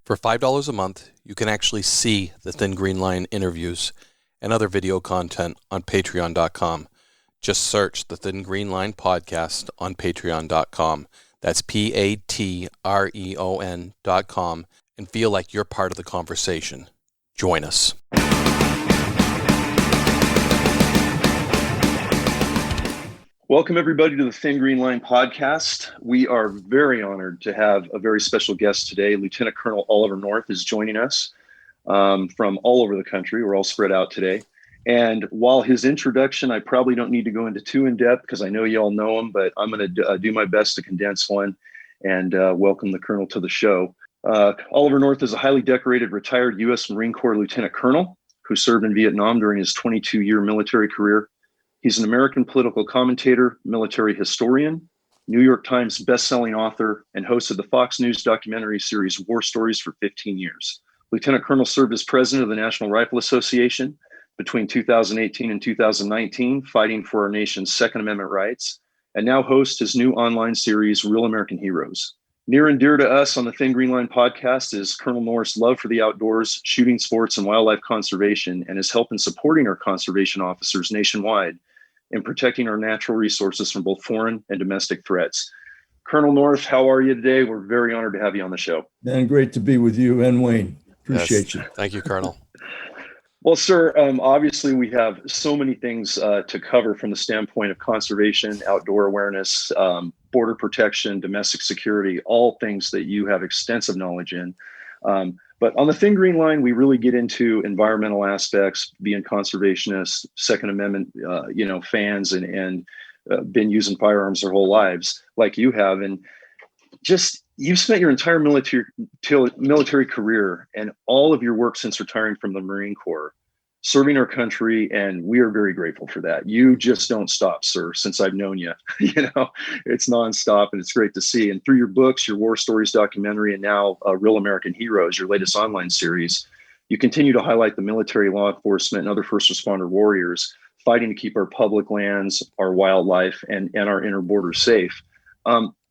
For $5 a month, you can actually see the Thin Green Line interviews and other video content on patreon.com. Just search the Thin Green Line podcast on patreon.com. That's patreon.com, and feel like you're part of the conversation. Join us. Welcome, everybody, to the Thin Green Line podcast. We are very honored to have a very special guest today. Lieutenant Colonel Oliver North is joining us from all over the country. We're all spread out today. And while his introduction, I probably don't need to go into too in-depth because I know you all know him, but I'm going to do my best to condense one and welcome the Colonel to the show. Oliver North is a highly decorated retired U.S. Marine Corps Lieutenant Colonel who served in Vietnam during his 22-year military career. He's an American political commentator, military historian, New York Times bestselling author, and host of the Fox News documentary series War Stories for 15 years. Lieutenant Colonel served as president of the National Rifle Association between 2018 and 2019, fighting for our nation's Second Amendment rights, and now hosts his new online series, Real American Heroes. Near and dear to us on the Thin Green Line podcast is Colonel Norris' love for the outdoors, shooting sports, and wildlife conservation, and his help in supporting our conservation officers nationwide in protecting our natural resources from both foreign and domestic threats. Colonel North, how are you today? We're very honored to have you on the show. And great to be with you and Wayne. Appreciate you. Thank you, Colonel. Well, sir, obviously we have so many things to cover from the standpoint of conservation, outdoor awareness, border protection, domestic security, all things that you have extensive knowledge in. But on the Thin Green Line, we really get into environmental aspects, being conservationists, Second Amendment, fans, and been using firearms their whole lives, like you have. And just you've spent your entire military career and all of your work since retiring from the Marine Corps, serving our country, and we are very grateful for that. You just don't stop, sir, since I've known you. It's nonstop, and it's great to see. And through your books, your War Stories documentary, and now Real American Heroes, your latest online series, you continue to highlight the military, law enforcement, and other first responder warriors fighting to keep our public lands, our wildlife, and our inner borders safe.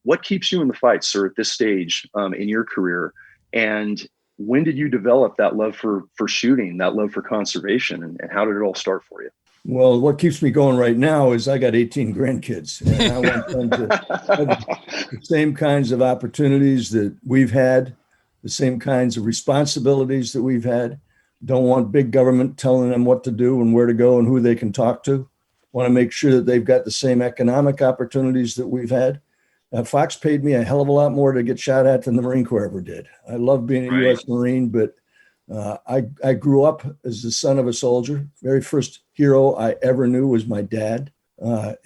What keeps you in the fight, sir, at this stage in your career? And when did you develop that love for shooting, that love for conservation, and how did it all start for you? Well, what keeps me going right now is I got 18 grandkids, and I want them to have the same kinds of opportunities that we've had, the same kinds of responsibilities that we've had. Don't want big government telling them what to do and where to go and who they can talk to. Want to make sure that they've got the same economic opportunities that we've had. Fox paid me a hell of a lot more to get shot at than the Marine Corps ever did. I love being a U.S. Marine, but I grew up as the son of a soldier. Very first hero I ever knew was my dad.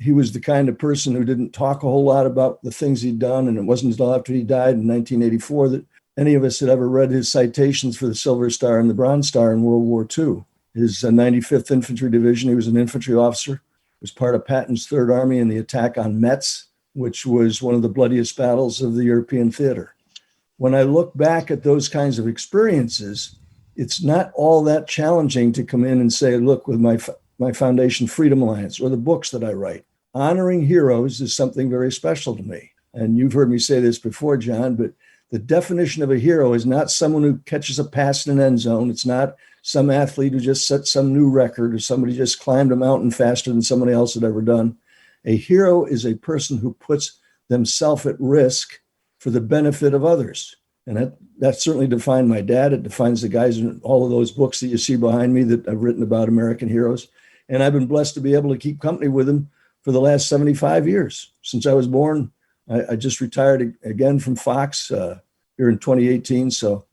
He was the kind of person who didn't talk a whole lot about the things he'd done, and it wasn't until after he died in 1984 that any of us had ever read his citations for the Silver Star and the Bronze Star in World War II. His 95th Infantry Division, he was an infantry officer, was part of Patton's Third Army in the attack on Metz, which was one of the bloodiest battles of the European theater. When I look back at those kinds of experiences, it's not all that challenging to come in and say, look, with my foundation, Freedom Alliance, or the books that I write, honoring heroes is something very special to me. And you've heard me say this before, John, but the definition of a hero is not someone who catches a pass in an end zone. It's not some athlete who just set some new record or somebody just climbed a mountain faster than somebody else had ever done. A hero is a person who puts themselves at risk for the benefit of others. And that certainly defined my dad. It defines the guys in all of those books that you see behind me that I've written about American heroes. And I've been blessed to be able to keep company with them for the last 75 years. Since I was born, I just retired again from Fox here in 2018. So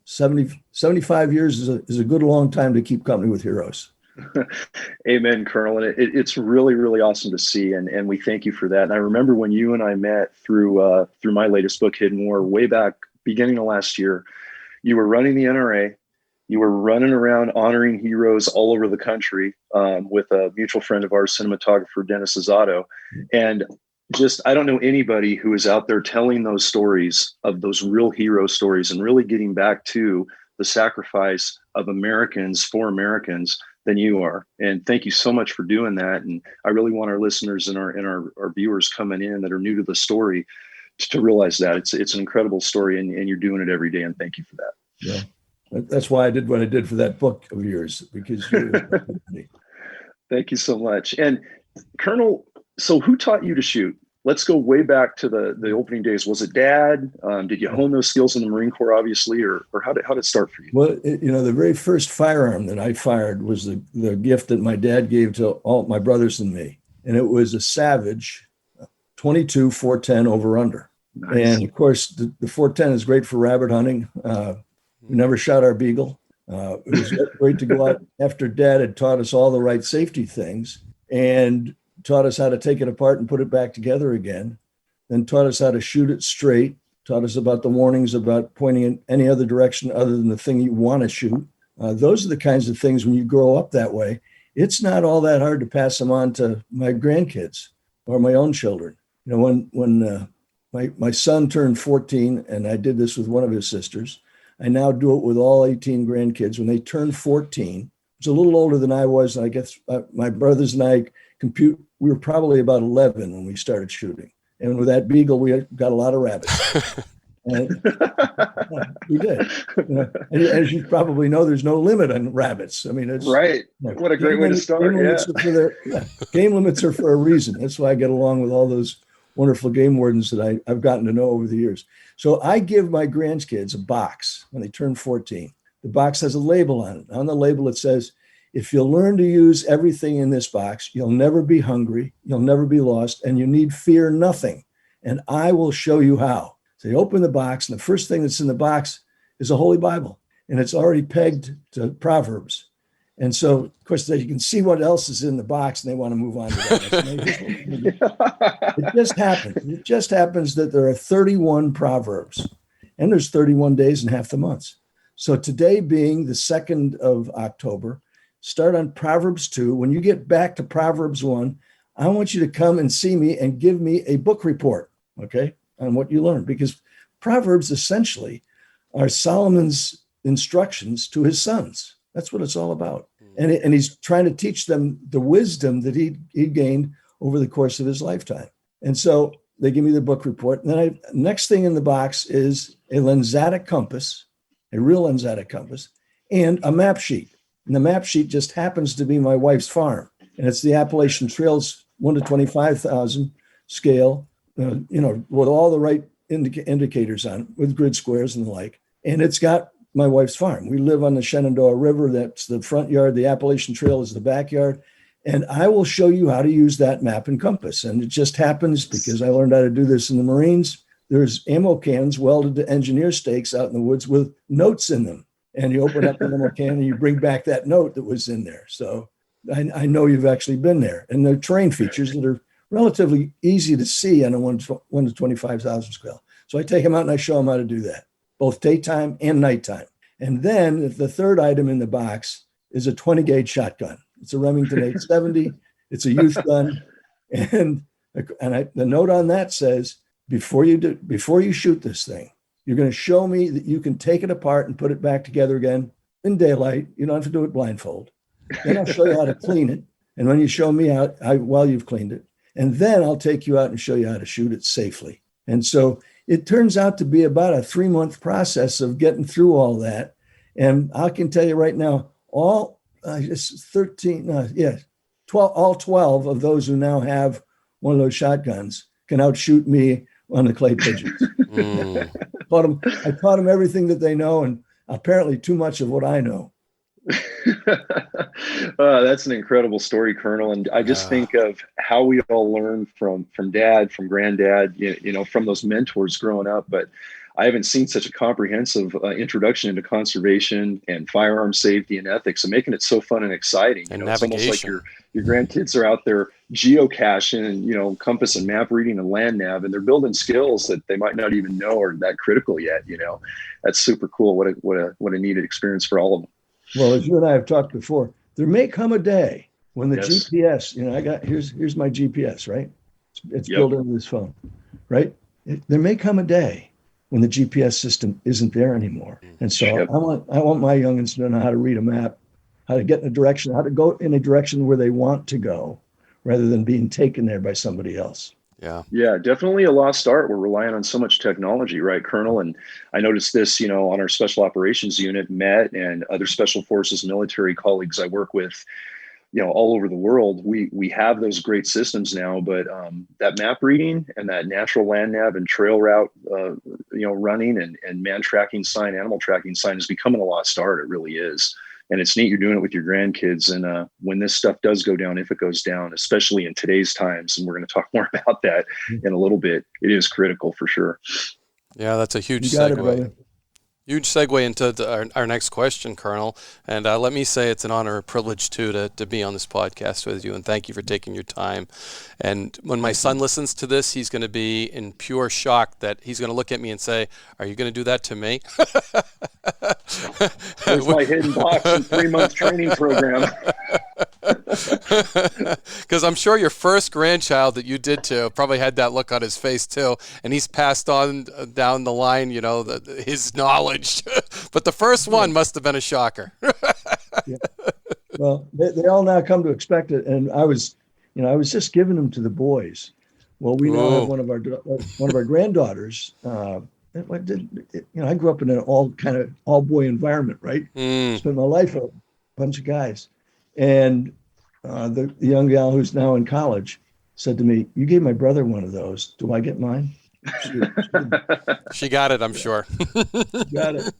75 years is a good long time to keep company with heroes. Amen, Colonel. And it's really, really awesome to see. And we thank you for that. And I remember when you and I met through my latest book, Hidden War, way back beginning of last year, you were running the NRA. You were running around honoring heroes all over the country with a mutual friend of ours, cinematographer Dennis Azzato. And I don't know anybody who is out there telling those stories of those real hero stories and really getting back to the sacrifice of Americans for Americans than you are. And thank you so much for doing that. And I really want our listeners and our viewers coming in that are new to the story to realize that it's an incredible story, and you're doing it every day. And thank you for that. Yeah. That's why I did what I did for that book of yours, because Thank you so much. And Colonel, so who taught you to shoot? Let's go way back to the opening days. Was it Dad? Did you hone those skills in the Marine Corps, obviously, or how did it start for you? Well, the very first firearm that I fired was the gift that my dad gave to all my brothers and me. And it was a Savage 22 410 over under. Nice. And of course, the 410 is great for rabbit hunting. We never shot our beagle. It was great to go out after Dad had taught us all the right safety things and taught us how to take it apart and put it back together again, then taught us how to shoot it straight, taught us about the warnings about pointing in any other direction other than the thing you want to shoot. Those are the kinds of things when you grow up that way, it's not all that hard to pass them on to my grandkids or my own children. When my son turned 14, and I did this with one of his sisters, I now do it with all 18 grandkids. When they turned 14, it's a little older than I was. And I guess my brothers and I we were probably about 11 when we started shooting. And with that beagle, we got a lot of rabbits. And we did. And as you probably know, there's no limit on rabbits. I mean, it's right. What a great way to start. Game limits are for a reason. That's why I get along with all those wonderful game wardens that I've gotten to know over the years. So I give my grandkids a box when they turn 14. The box has a label on it. On the label, it says, if you'll learn to use everything in this box, you'll never be hungry, you'll never be lost, and you need fear nothing. And I will show you how. So you open the box, and the first thing that's in the box is a Holy Bible. And it's already pegged to Proverbs. And so, of course, you can see what else is in the box, and they want to move on to that. It just happens that there are 31 Proverbs, and there's 31 days in half the months. So today being the 2nd of October, start on Proverbs 2. When you get back to Proverbs 1, I want you to come and see me and give me a book report, okay, on what you learned. Because Proverbs essentially are Solomon's instructions to his sons. That's what it's all about. And he's trying to teach them the wisdom that he gained over the course of his lifetime. And so they give me the book report. And then next thing in the box is a lensatic compass, a real lensatic compass, and a map sheet. And the map sheet just happens to be my wife's farm. And it's the Appalachian Trail's 1 to 25,000 scale, with all the right indicators on it, with grid squares and the like. And it's got my wife's farm. We live on the Shenandoah River. That's the front yard. The Appalachian Trail is the backyard. And I will show you how to use that map and compass. And it just happens because I learned how to do this in the Marines. There's ammo cans welded to engineer stakes out in the woods with notes in them. And you open up the ammo can and you bring back that note that was in there. So I know you've actually been there. And there are terrain features that are relatively easy to see on a 1 to 25,000 scale. So I take them out and I show them how to do that, both daytime and nighttime. And then the third item in the box is a 20 gauge shotgun. It's a Remington 870. It's a youth gun. And the note on that says, before you shoot this thing, you're going to show me that you can take it apart and put it back together again in daylight. You don't have to do it blindfold. Then I'll show you how to clean it. And when you show me while you've cleaned it, and then I'll take you out and show you how to shoot it safely. And so it turns out to be about a 3-month process of getting through all that. And I can tell you right now, all 12 of those who now have one of those shotguns can outshoot me on the clay pigeons. I taught them everything that they know, and apparently too much of what I know. That's an incredible story, Colonel. And I just think of how we all learn from Dad, from Granddad, from those mentors growing up. But I haven't seen such a comprehensive introduction into conservation and firearm safety and ethics, and making it so fun and exciting. And it's almost like your grandkids are out there geocaching and compass and map reading and land nav, and they're building skills that they might not even know are that critical yet. That's super cool. What a needed experience for all of them. Well, as you and I have talked before, there may come a day when the GPS, here's my GPS, right? It's built into this phone, right? There may come a day when the GPS system isn't there anymore. And so I want my youngins to know how to read a map, how to get in a direction, how to go in a direction where they want to go rather than being taken there by somebody else. Yeah, definitely a lost art. We're relying on so much technology, right, Colonel? And I noticed this, on our special operations unit, Met, and other special forces military colleagues I work with, all over the world. We have those great systems now, but that map reading and that natural land nav and trail route, running and man tracking sign, animal tracking sign is becoming a lost art. It really is. And it's neat you're doing it with your grandkids. And when this stuff does go down, if it goes down, especially in today's times, and we're going to talk more about that in a little bit, it is critical for sure. Yeah, that's a huge segue. Huge segue into our next question, Colonel. And let me say it's an honor and privilege, too, to be on this podcast with you. And thank you for taking your time. And when my son listens to this, he's going to be in pure shock that he's going to look at me and say, "Are you going to do that to me?" There's my hidden box and 3-month training program. Because I'm sure your first grandchild that you did to probably had that look on his face, too. And he's passed on down the line, his knowledge. But the first one must have been a shocker. Yeah. Well, they all now come to expect it. And I was just giving them to the boys. Well, we now have one of our granddaughters. I grew up in an all boy environment, right? Spent my life with a bunch of guys. And the young gal who's now in college said to me, "You gave my brother one of those. Do I get mine?" She got it, I'm sure. Got it.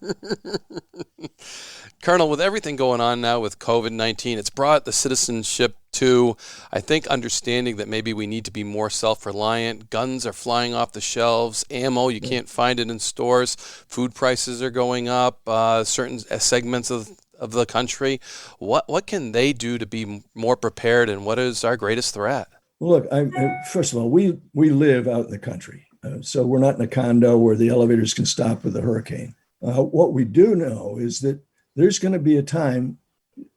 Colonel, with everything going on now with COVID-19, it's brought the citizenship to, I think, understanding that maybe we need to be more self-reliant. Guns are flying off the shelves. Ammo, you can't find it in stores. Food prices are going up. Certain segments of the country. What can they do to be more prepared, and what is our greatest threat? Well, look, first of all, we live out in the country. So we're not in a condo where the elevators can stop with a hurricane. What we do know is that there's going to be a time,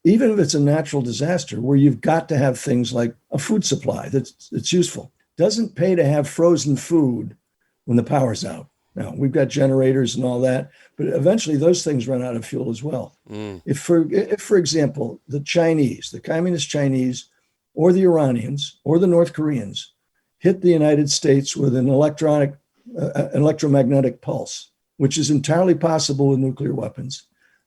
even if it's a natural disaster, where you've got to have things like a food supply that's useful. Doesn't pay to have frozen food when the power's out. Now, we've got generators and all that, but eventually those things run out of fuel as well. If, for example, the Chinese, the communist Chinese, or the Iranians, or the North Koreans hit the United States with an electromagnetic pulse, which is entirely possible with nuclear weapons.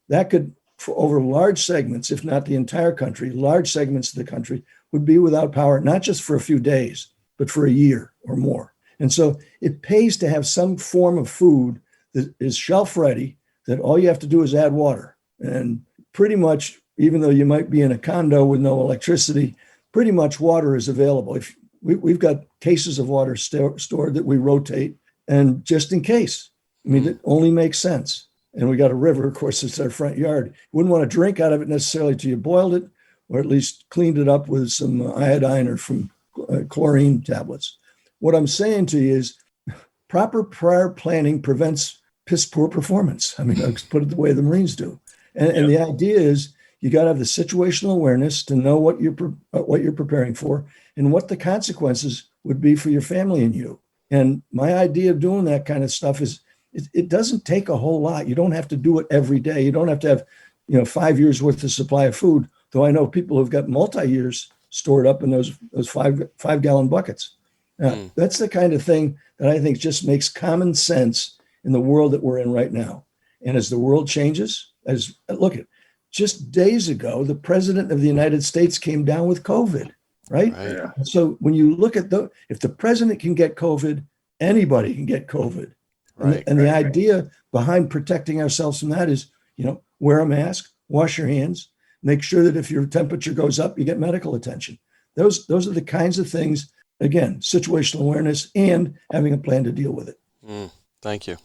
That could, for over large segments, if not the entire country, large segments of the country would be without power, not just for a few days, but for a year or more. And so it pays to have some form of food that is shelf ready, that all you have to do is add water. And pretty much, even though you might be in a condo with no electricity, pretty much water is available. If we've got cases of water stored that we rotate, and just in case. It only makes sense. And we got a river, of course, it's our front yard. You wouldn't want to drink out of it necessarily till you boiled it, or at least cleaned it up with some iodine or from chlorine tablets. What I'm saying to you is proper prior planning prevents piss poor performance. Let's put it the way the Marines do. And the idea is you got to have the situational awareness to know what you're preparing for and what the consequences would be for your family and you. And my idea of doing that kind of stuff is it doesn't take a whole lot. You don't have to do it every day. You don't have to have 5 years worth of supply of food, though I know people who've got multi-years stored up in those 5-gallon buckets. That's the kind of thing that I think just makes common sense in the world that we're in right now. And as the world changes, just days ago, the president of the United States came down with COVID, right? Yeah. So when you look at if the president can get COVID, anybody can get COVID. And the idea behind protecting ourselves from that is, wear a mask, wash your hands, make sure that if your temperature goes up, you get medical attention. Those are the kinds of things, again, situational awareness and having a plan to deal with it. Thank you.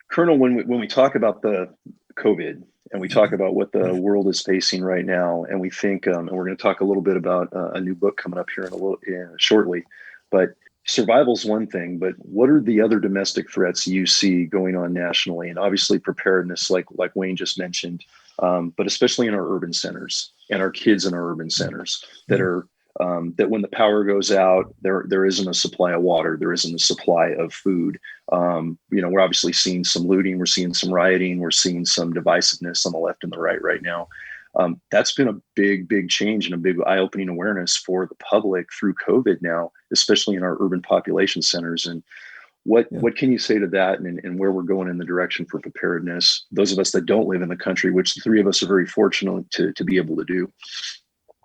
Colonel, when we talk about the COVID and we talk about what the world is facing right now, and we think, and we're going to talk a little bit about a new book coming up here shortly, but survival is one thing, but what are the other domestic threats you see going on nationally? And obviously preparedness, like Wayne just mentioned, but especially in our urban centers and our kids in our urban centers that are that when the power goes out, there isn't a supply of water, there isn't a supply of food. We're obviously seeing some looting, we're seeing some rioting, we're seeing some divisiveness on the left and the right now. That's been a big change and a big eye-opening awareness for the public through COVID now. especially in our urban population centers. And what can you say to that, and where we're going in the direction for preparedness, those of us that don't live in the country, which the three of us are very fortunate to be able to do?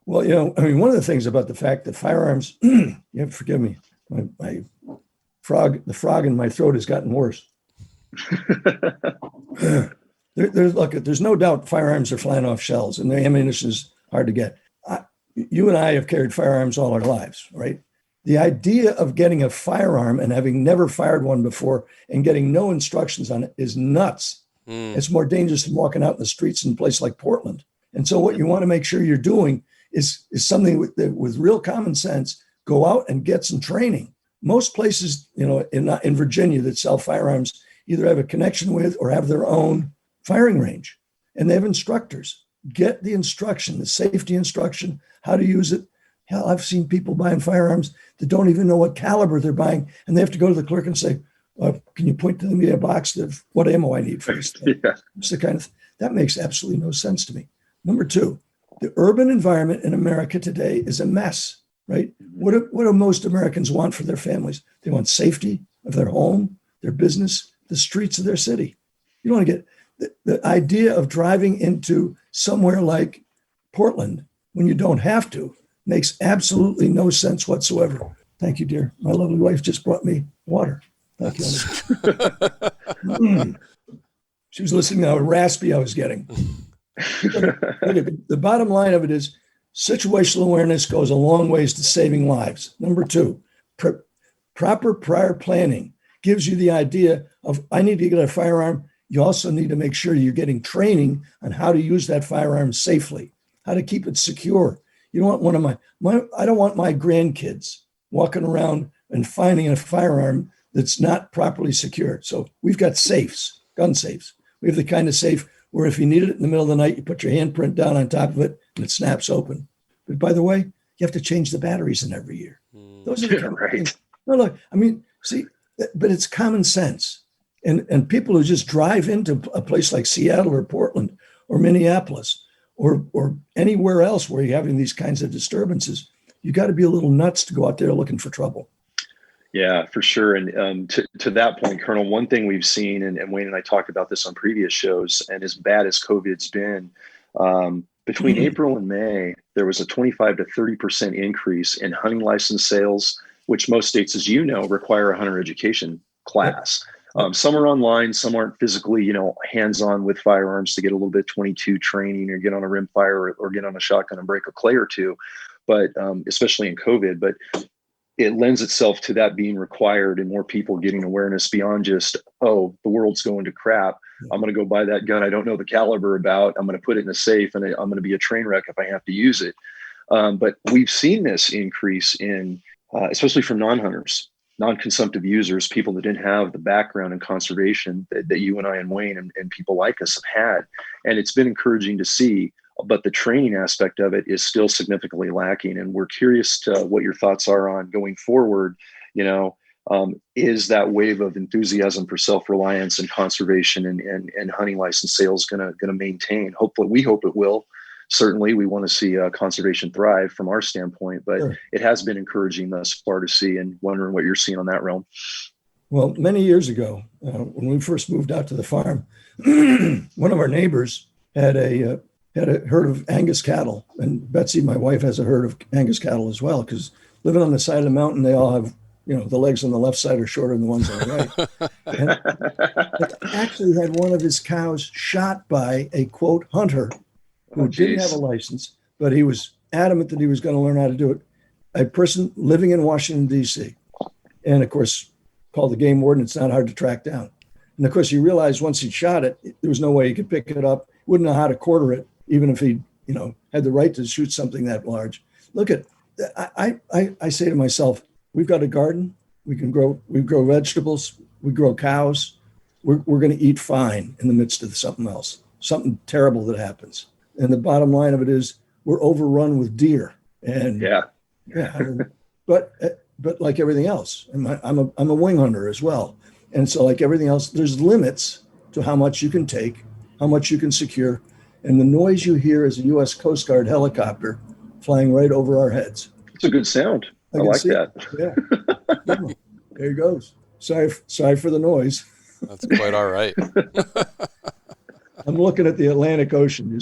Well, one of the things about the fact that firearms, you have to forgive me, the frog in my throat has gotten worse. There's no doubt firearms are flying off shelves, and the ammunition is hard to get. You and I have carried firearms all our lives, right? The idea of getting a firearm and having never fired one before and getting no instructions on it is nuts. It's more dangerous than walking out in the streets in a place like Portland. And so what you want to make sure you're doing is something with real common sense. Go out and get some training. Most places, in Virginia that sell firearms either have a connection with or have their own firing range, and they have instructors. Get the instruction, the safety instruction, how to use it. Hell, I've seen people buying firearms that don't even know what caliber they're buying, and they have to go to the clerk and say, can you point to me a box of what ammo I need for this thing? Yeah. It's the kind of that makes absolutely no sense to me. Number two, the urban environment in America today is a mess, right? What do most Americans want for their families? They want safety of their home, their business, the streets of their city. You don't want to get the idea of driving into somewhere like Portland when you don't have to makes absolutely no sense whatsoever. Thank you, dear. My lovely wife just brought me water. Thank you. She was listening to how raspy I was getting. The bottom line of it is situational awareness goes a long ways to saving lives. Number two, proper prior planning gives you the idea of, I need to get a firearm. You also need to make sure you're getting training on how to use that firearm safely, how to keep it secure. You don't want I don't want my grandkids walking around and finding a firearm that's not properly secured. So we've got safes, gun safes. We have the kind of safe where if you need it in the middle of the night, you put your handprint down on top of it and it snaps open. But by the way, you have to change the batteries in every year. Those are the kind of things. No, look, but it's common sense. And people who just drive into a place like Seattle or Portland or Minneapolis or anywhere else where you're having these kinds of disturbances, you got to be a little nuts to go out there looking for trouble. Yeah, for sure. And to that point, Colonel, one thing we've seen, and Wayne and I talked about this on previous shows, and as bad as COVID's been, between April and May, there was a 25 to 30% increase in hunting license sales, which most states, as you know, require a hunter education class. Some are online, some aren't physically, hands-on with firearms to get a little bit 22 training or get on a rimfire or get on a shotgun and break a clay or two, but especially in COVID. But it lends itself to that being required and more people getting awareness beyond just, the world's going to crap. I'm going to go buy that gun I don't know the caliber about. I'm going to put it in a safe and I'm going to be a train wreck if I have to use it. But we've seen this increase in, especially from non-hunters, non-consumptive users, people that didn't have the background in conservation that you and I and Wayne and people like us have had. And it's been encouraging to see, but the training aspect of it is still significantly lacking. And we're curious to what your thoughts are on going forward. Is that wave of enthusiasm for self-reliance and conservation and hunting license sales going to maintain? Hopefully, we hope it will. Certainly, we want to see conservation thrive from our standpoint, but sure, it has been encouraging thus far to see, and wondering what you're seeing on that realm. Well, many years ago, when we first moved out to the farm, one of our neighbors had a herd of Angus cattle, and Betsy, my wife, has a herd of Angus cattle as well, because living on the side of the mountain, they all have, the legs on the left side are shorter than the ones on the right. And actually had one of his cows shot by a, quote, hunter who didn't have a license, but he was adamant that he was going to learn how to do it. A person living in Washington, D.C. And of course, called the game warden. It's not hard to track down. And of course, he realized once he shot it, there was no way he could pick it up. Wouldn't know how to quarter it, even if he, had the right to shoot something that large. Look at, I say to myself, we've got a garden. We grow vegetables. We grow cows. We're going to eat fine in the midst of something else, something terrible that happens. And the bottom line of it is we're overrun with deer. And but like everything else, I'm a wing hunter as well. And so like everything else, there's limits to how much you can take, how much you can secure. And the noise you hear is a U.S. Coast Guard helicopter flying right over our heads. It's a good sound. I like that. Yeah. There he goes. Sorry for the noise. That's quite all right. I'm looking at the Atlantic Ocean.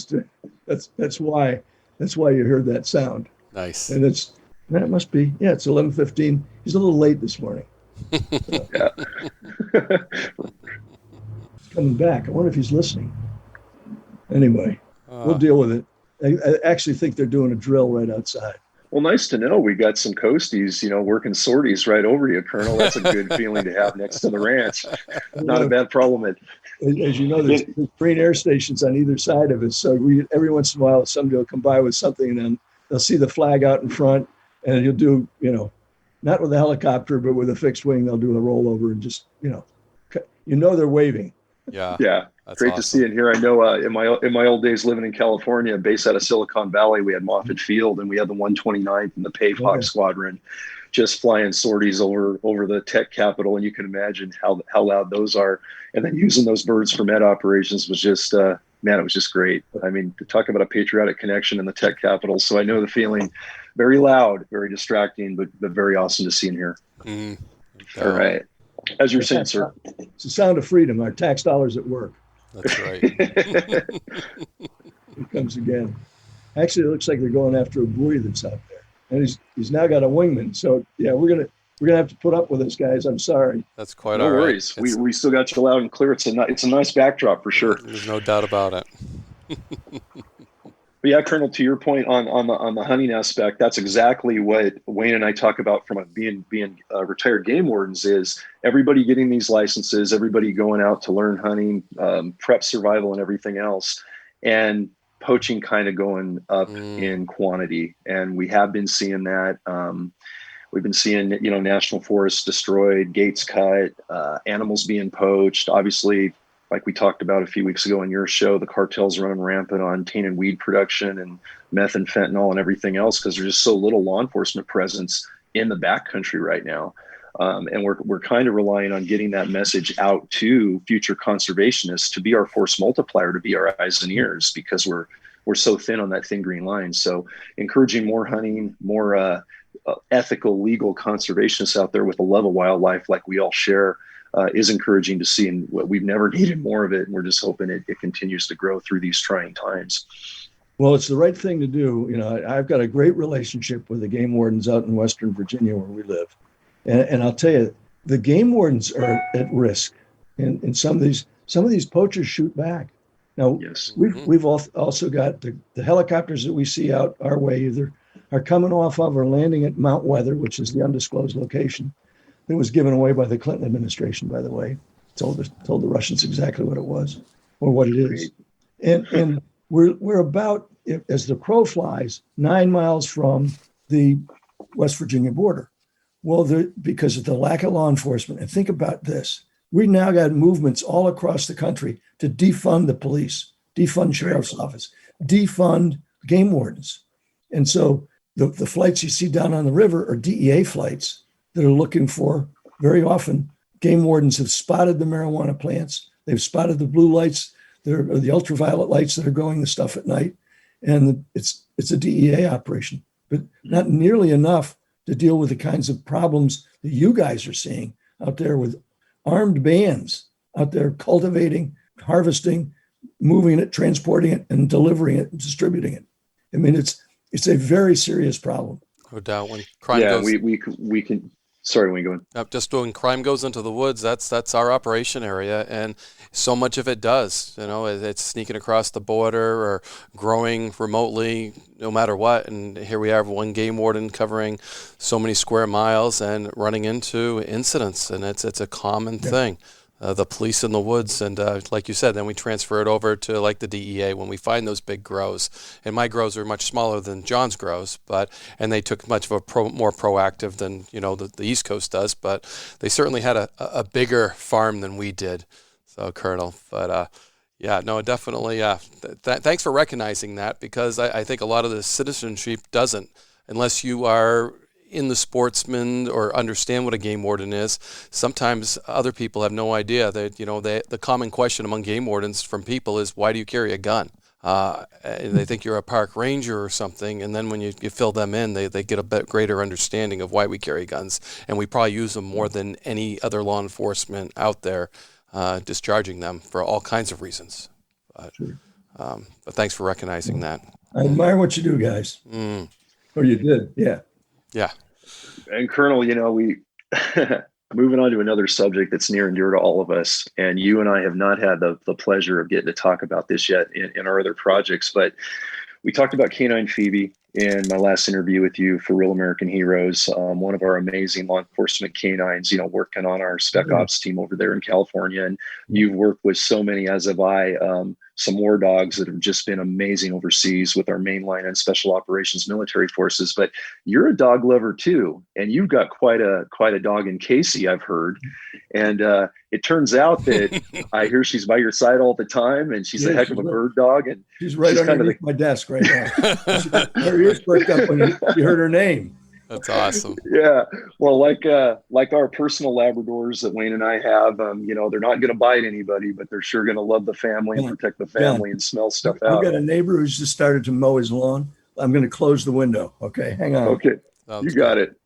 That's why you heard that sound. Nice. And it must be, it's 11:15. He's a little late this morning. Yeah. He's coming back. I wonder if he's listening. Anyway, we'll deal with it. I actually think they're doing a drill right outside. Well, nice to know. We got some coasties, working sorties right over you, Colonel. That's a good feeling to have next to the ranch. Not a bad problem. As you know, there's Marine air stations on either side of us. So every once in a while, somebody will come by with something, and then they'll see the flag out in front, and you'll do, not with a helicopter, but with a fixed wing, they'll do a rollover and just, they're waving. Yeah. Yeah. That's great awesome to see it here. I know in my old days living in California, based out of Silicon Valley, we had Moffett Field, and we had the 129th and the Pavehawk Squadron just flying sorties over the tech capital. And you can imagine how loud those are. And then using those birds for med operations was just, it was just great. I mean, to talk about a patriotic connection in the tech capital. So I know the feeling. Very loud, very distracting, but very awesome to see and hear. All right. As you're saying, sir. It's the sound of freedom. Our tax dollars at work. That's right. Here comes again. Actually, it looks like they're going after a buoy that's out there, and he's now got a wingman. So yeah, we're gonna have to put up with this, guys. I'm sorry. That's quite no all right. worries. We still got you loud and clear. It's a nice backdrop for sure. There's no doubt about it. But yeah, Colonel, to your point on the hunting aspect, that's exactly what Wayne and I talk about from being retired game wardens. Is everybody getting these licenses, everybody going out to learn hunting, prep survival, and everything else, and poaching kind of going up in quantity. And we have been seeing that. We've been seeing national forests destroyed, gates cut, animals being poached. Obviously, like we talked about a few weeks ago on your show, the cartels running rampant on tainted weed production and meth and fentanyl and everything else because there's just so little law enforcement presence in the backcountry right now. And we're kind of relying on getting that message out to future conservationists to be our force multiplier, to be our eyes and ears, because we're so thin on that thin green line. So encouraging more hunting, more ethical, legal conservationists out there with a love of wildlife like we all share is encouraging to see, and we've never needed more of it. And we're just hoping it continues to grow through these trying times. Well, it's the right thing to do. I've got a great relationship with the game wardens out in Western Virginia where we live. And I'll tell you, the game wardens are at risk. And some of these poachers shoot back. Now, yes. we've also got the helicopters that we see out our way either are coming off of or landing at Mount Weather, which is the undisclosed location. It was given away by the Clinton administration, by the way. Told the Russians exactly what it was or what it is. And we're about, as the crow flies, 9 miles from the West Virginia border. Well, because of the lack of law enforcement, and think about this, we now got movements all across the country to defund the police, defund sheriff's office, defund game wardens. And so the flights you see down on the river are DEA flights that are looking for, very often, game wardens have spotted the marijuana plants. They've spotted the blue lights, the ultraviolet lights that are growing the stuff at night. And it's a DEA operation, but not nearly enough to deal with the kinds of problems that you guys are seeing out there with armed bands out there cultivating, harvesting, moving it, transporting it, and delivering it, and distributing it. I mean, it's a very serious problem. No doubt. When crime goes, we can. Sorry, when you going? Just when crime goes into the woods, that's our operation area, and so much of it does. It's sneaking across the border or growing remotely, no matter what. And here we have one game warden covering so many square miles and running into incidents, and it's a common thing. The police in the woods, and like you said, then we transfer it over to like the DEA when we find those big grows. And my grows are much smaller than John's grows, and they took much of a more proactive than the East Coast does. But they certainly had a bigger farm than we did. So, Colonel, but definitely. Thanks for recognizing that, because I think a lot of the citizenship doesn't, unless you are in the sportsman or understand what a game warden is. Sometimes other people have no idea that, the common question among game wardens from people is, why do you carry a gun? They think you're a park ranger or something, and then when you fill them in, they get a bit greater understanding of why we carry guns, and we probably use them more than any other law enforcement out there, discharging them for all kinds of reasons. Sure. But thanks for recognizing that. I admire what you do, guys. Or you did, yeah. Yeah. And Colonel, we moving on to another subject that's near and dear to all of us. And you and I have not had the pleasure of getting to talk about this yet in our other projects, but we talked about Canine Phoebe in my last interview with you for Real American Heroes, one of our amazing law enforcement canines, working on our spec ops team over there in California. And you've worked with so many, as have I, some war dogs that have just been amazing overseas with our mainline and special operations military forces. But you're a dog lover too, and you've got quite a dog in Casey, I've heard. And it turns out that I hear she's by your side all the time, and she's a heck of a bird dog. And she's right underneath my desk right now. Her ears perked up when you heard her name. That's awesome. Yeah. Well, like our personal Labradors that Wayne and I have, they're not going to bite anybody, but they're sure going to love the family and protect the family and smell stuff out. I've got a neighbor who's just started to mow his lawn. I'm going to close the window. Okay, hang on. Okay, you got it.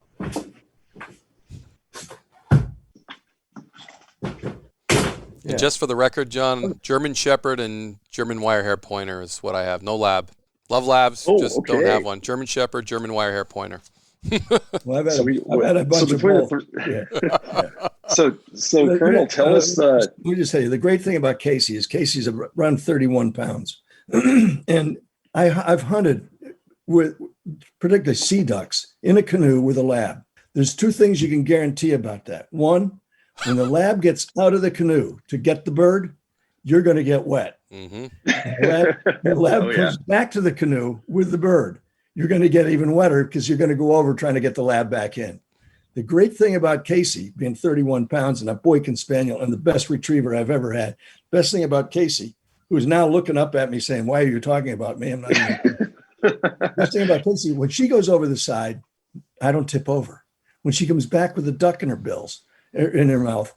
And just for the record, John, German Shepherd and German Wirehair Pointer is what I have. No lab. Love labs, don't have one. German Shepherd, German Wirehair Pointer. Well, I've had a bunch of both. So Colonel, tell us. Let me just tell you, the great thing about Casey's around 31 pounds. And I've hunted with particularly sea ducks in a canoe with a lab. There's two things you can guarantee about that. One, when the lab gets out of the canoe to get the bird, you're going to get wet. Mm-hmm. The lab comes back to the canoe with the bird. You're going to get even wetter because you're going to go over trying to get the lab back in. The great thing about Casey being 31 pounds and a Boykin Spaniel and the best retriever I've ever had, best thing about Casey, who's now looking up at me saying, why are you talking about me? I'm not even. Best thing about Casey, when she goes over the side, I don't tip over. When she comes back with a duck in her mouth,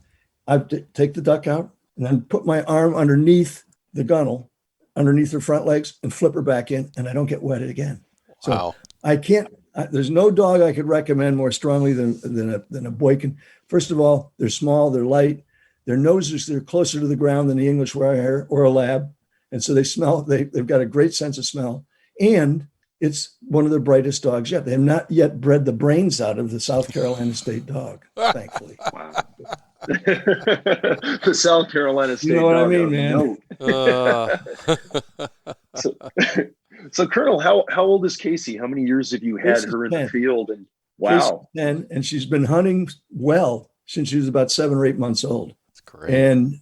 I take the duck out and then put my arm underneath the gunnel, underneath her front legs, and flip her back in, and I don't get wetted again. So wow. I can't. There's no dog I could recommend more strongly than a Boykin. First of all, they're small, they're light, their noses they're closer to the ground than the English Wirehair or a lab, and so they smell. They've got a great sense of smell, and it's one of the brightest dogs yet. They have not yet bred the brains out of the South Carolina State dog, thankfully. Wow. The South Carolina State dog. You know what I mean, man? So Colonel, how old is Casey? How many years have you had her in the field? And wow. 10, and she's been hunting well since she was about 7 or 8 months old. That's great. And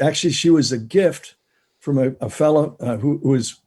actually, she was a gift from a fellow who was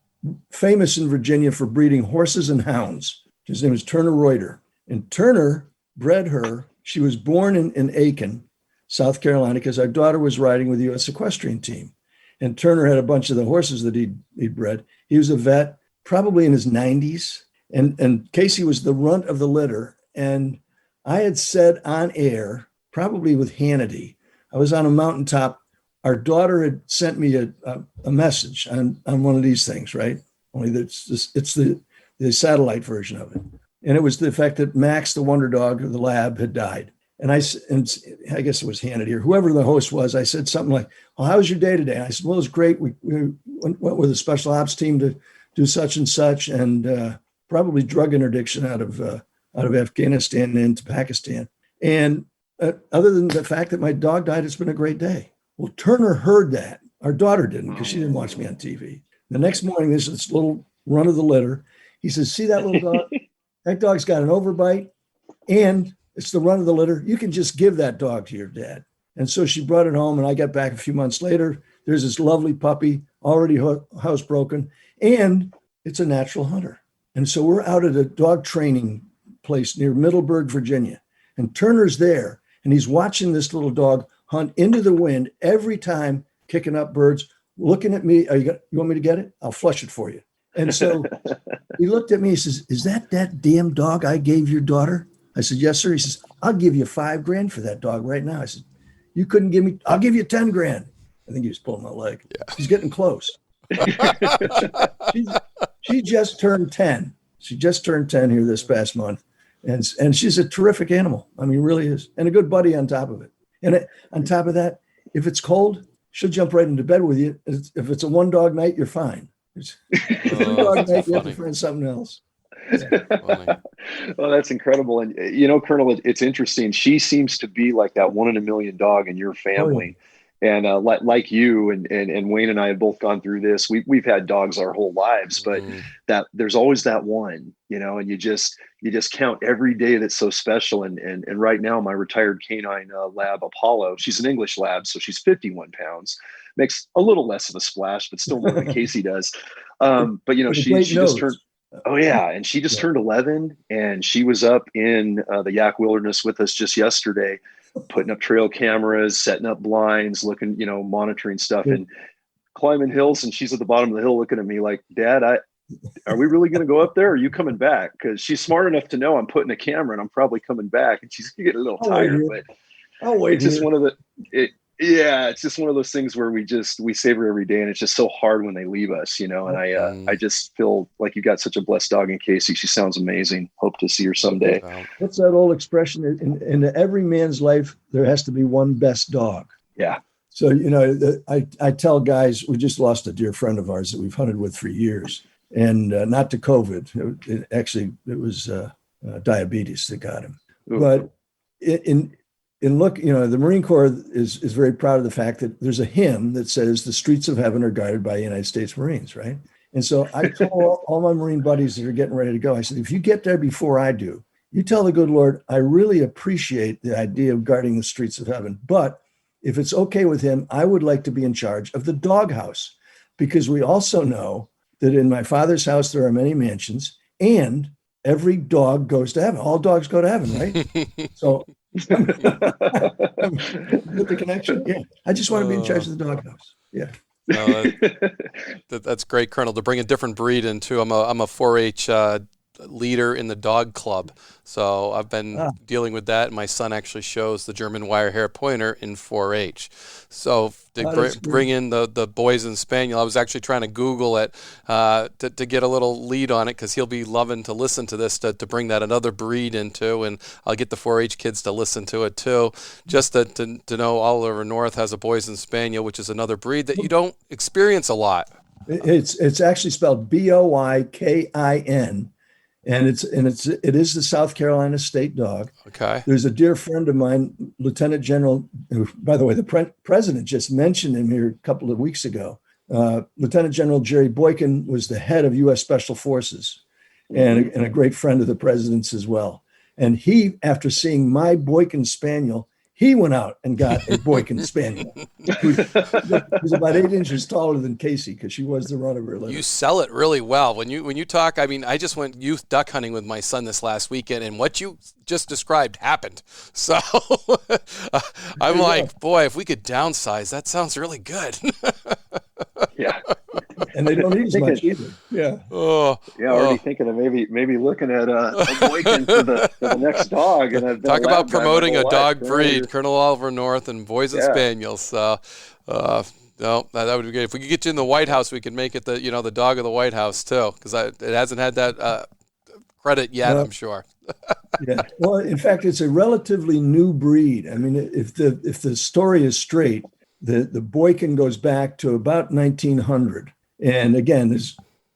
famous in Virginia for breeding horses and hounds. His name was Turner Reuter. And Turner bred her. She was born in Aiken, South Carolina, because our daughter was riding with the U.S. Equestrian Team. And Turner had a bunch of the horses that he'd bred. He was a vet, probably in his 90s. And Casey was the runt of the litter. And I had said on air, probably with Hannity, I was on a mountaintop. Our daughter had sent me a message on one of these things, right? Only it's the satellite version of it. And it was the fact that Max, the wonder dog of the lab, had died. And I guess it was Hannity or whoever the host was. I said something like, "Well, how was your day today?" And I said, "Well, it was great. We went with a special ops team to do such and such, and probably drug interdiction out of Afghanistan into Pakistan. And other than the fact that my dog died, it's been a great day." Well, Turner heard that. Our daughter didn't, because she didn't watch me on TV. The next morning, there's this little run of the litter. He says, "See that little dog? That dog's got an overbite, and it's the run of the litter. You can just give that dog to your dad." And so she brought it home, and I got back a few months later. There's this lovely puppy, already housebroken, and it's a natural hunter. And so we're out at a dog training place near Middleburg, Virginia, and Turner's there, and he's watching this little dog hunt into the wind every time, kicking up birds, looking at me. You want me to get it? I'll flush it for you. And so he looked at me. He says, "Is that damn dog I gave your daughter?" I said, "Yes, sir." He says, "I'll give you $5,000 for that dog right now." I said, "You couldn't give me, I'll give you $10,000. I think he was pulling my leg. Yeah. He's getting close. She just turned 10. She just turned 10 here this past month. And she's a terrific animal. I mean, really is. And a good buddy on top of it. And on top of that, if it's cold, she'll jump right into bed with you. If it's a one dog night, you're fine. If it's one dog night, you have to find something else. Well, that's incredible. And you know, Colonel, it's interesting. She seems to be like that 1 in a million dog in your family. Oh, yeah. And like you and Wayne and I have both gone through this. We've had dogs our whole lives, but that there's always that one, you know, and you just count every day that's so special. And right now, my retired canine lab Apollo, she's an English lab, so she's 51 pounds, makes a little less of a splash, but still more than Casey does. But you know, she just turned. Oh yeah, and she just turned 11, and she was up in the Yak Wilderness with us just yesterday, putting up trail cameras, setting up blinds, looking, you know, monitoring stuff, and climbing hills. And she's at the bottom of the hill looking at me like, Dad, are we really going to go up there? Or are you coming back? Because she's smart enough to know I'm putting a camera and I'm probably coming back. And she's getting a little tired, but it's just one of the. It's just one of those things where we savor every day, and it's just so hard when they leave us, you know. And I just feel like you got such a blessed dog in Casey. She sounds amazing. Hope to see her someday. What's that old expression? In every man's life, there has to be one best dog. Yeah. So, you know, I tell guys, we just lost a dear friend of ours that we've hunted with for years, and not to COVID. It was diabetes that got him. Ooh. But the Marine Corps is very proud of the fact that there's a hymn that says the streets of heaven are guarded by United States Marines, right? And so I tell all my Marine buddies that are getting ready to go, I said, if you get there before I do, you tell the good Lord, I really appreciate the idea of guarding the streets of heaven. But if it's okay with him, I would like to be in charge of the doghouse, because we also know that in my Father's house, there are many mansions, and every dog goes to heaven. All dogs go to heaven, right? So with the connection. Yeah. I just want to be in charge of the doghouse. Yeah. That's great, Colonel, to bring a different breed into. I'm a 4-H leader in the dog club. So I've been dealing with that. My son actually shows the German wire hair pointer in 4-H. So to bring in the boys and spaniel, I was actually trying to Google it to get a little lead on it, because he'll be loving to listen to this, to bring that another breed into, and I'll get the 4-H kids to listen to it too. Just to know all over North has a boys and spaniel, which is another breed that you don't experience a lot. It's actually spelled Boykin. And it is the South Carolina state dog. Okay. There's a dear friend of mine, Lieutenant General, who, by the way, the president just mentioned him here a couple of weeks ago. Lieutenant General Jerry Boykin was the head of U.S. Special Forces and a great friend of the president's as well. And he, after seeing my Boykin Spaniel, he went out and got a Boykin Spaniel. Who's about 8 inches taller than Casey, because she was the run of her litter. You sell it really well. When you talk, I mean, I just went youth duck hunting with my son this last weekend, and what you just described happened. So I'm like, boy, if we could downsize, that sounds really good. Yeah. And they don't eat as much either. Yeah. Already thinking of maybe looking at a Boykin for the next dog. And talk about promoting a dog breed, Colonel Oliver North and boys and spaniels. So, no, that would be great. If we could get you in the White House, we could make it the dog of the White House too, because it hasn't had that credit yet. I'm sure. Yeah. Well, in fact, it's a relatively new breed. I mean, if the story is straight, the Boykin goes back to about 1900. And again,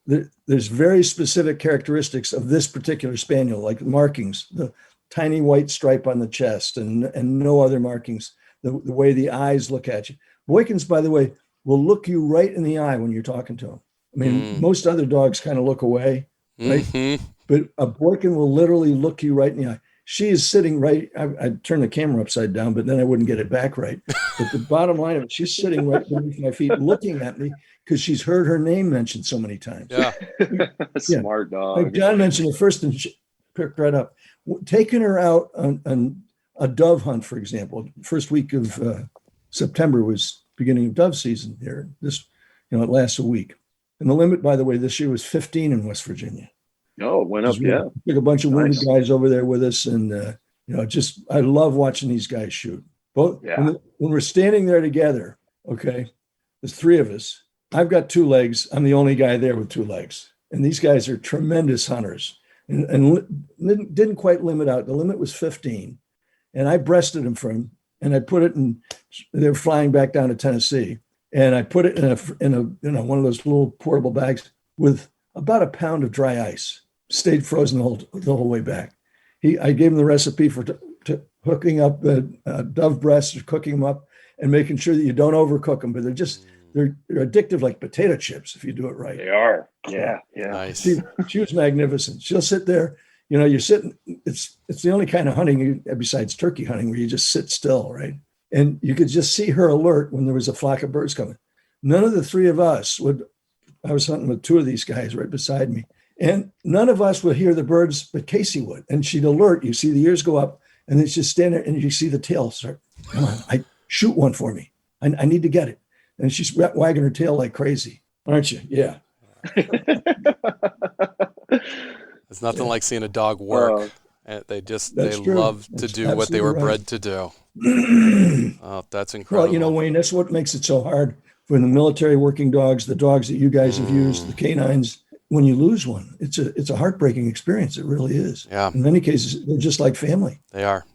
there's very specific characteristics of this particular spaniel, like markings, the tiny white stripe on the chest, and no other markings, the way the eyes look at you. Boykins, by the way, will look you right in the eye when you're talking to them. I mean, most other dogs kind of look away, right? Mm-hmm. But a Boykin will literally look you right in the eye. She is sitting right, I'd turn the camera upside down, but then I wouldn't get it back right. But the bottom line of it, she's sitting right beneath my feet looking at me, because she's heard her name mentioned so many times. Yeah. Smart dog. Like John mentioned it first, and she picked right up. Taking her out on a dove hunt, for example, first week of September was beginning of dove season here. It lasts a week. And the limit, by the way, this year was 15 in West Virginia. Oh, it went up, yeah. Took a bunch of wounded guys over there with us, and I love watching these guys shoot. Both when we're standing there together, okay, there's three of us. I've got 2 legs. I'm the only guy there with 2 legs. And these guys are tremendous hunters and didn't quite limit out. The limit was 15. And I breasted them for him. And I put it in, they were flying back down to Tennessee. And I put it in a one of those little portable bags with about a pound of dry ice. Stayed frozen the whole way back. I gave him the recipe for hooking up the dove breasts, cooking them up, and making sure that you don't overcook them. But they're addictive like potato chips if you do it right. They are. Yeah. Nice. She was magnificent. She'll sit there. You're sitting. It's the only kind of hunting besides turkey hunting where you just sit still, right? And you could just see her alert when there was a flock of birds coming. None of the 3 of us would. I was hunting with 2 of these guys right beside me. And none of us would hear the birds, but Casey would. And she'd alert. You see the ears go up, and then she'd stand there, and you see the tail start. Come on, shoot one for me. I need to get it. And she's wagging her tail like crazy. Aren't you? Yeah. It's nothing like seeing a dog work. They love to do what they were bred to do. Oh, that's incredible. Well, Wayne, that's what makes it so hard for the military working dogs, the dogs that you guys have used, the canines. When you lose one, it's a heartbreaking experience. It really is. Yeah. In many cases, they're just like family. They are,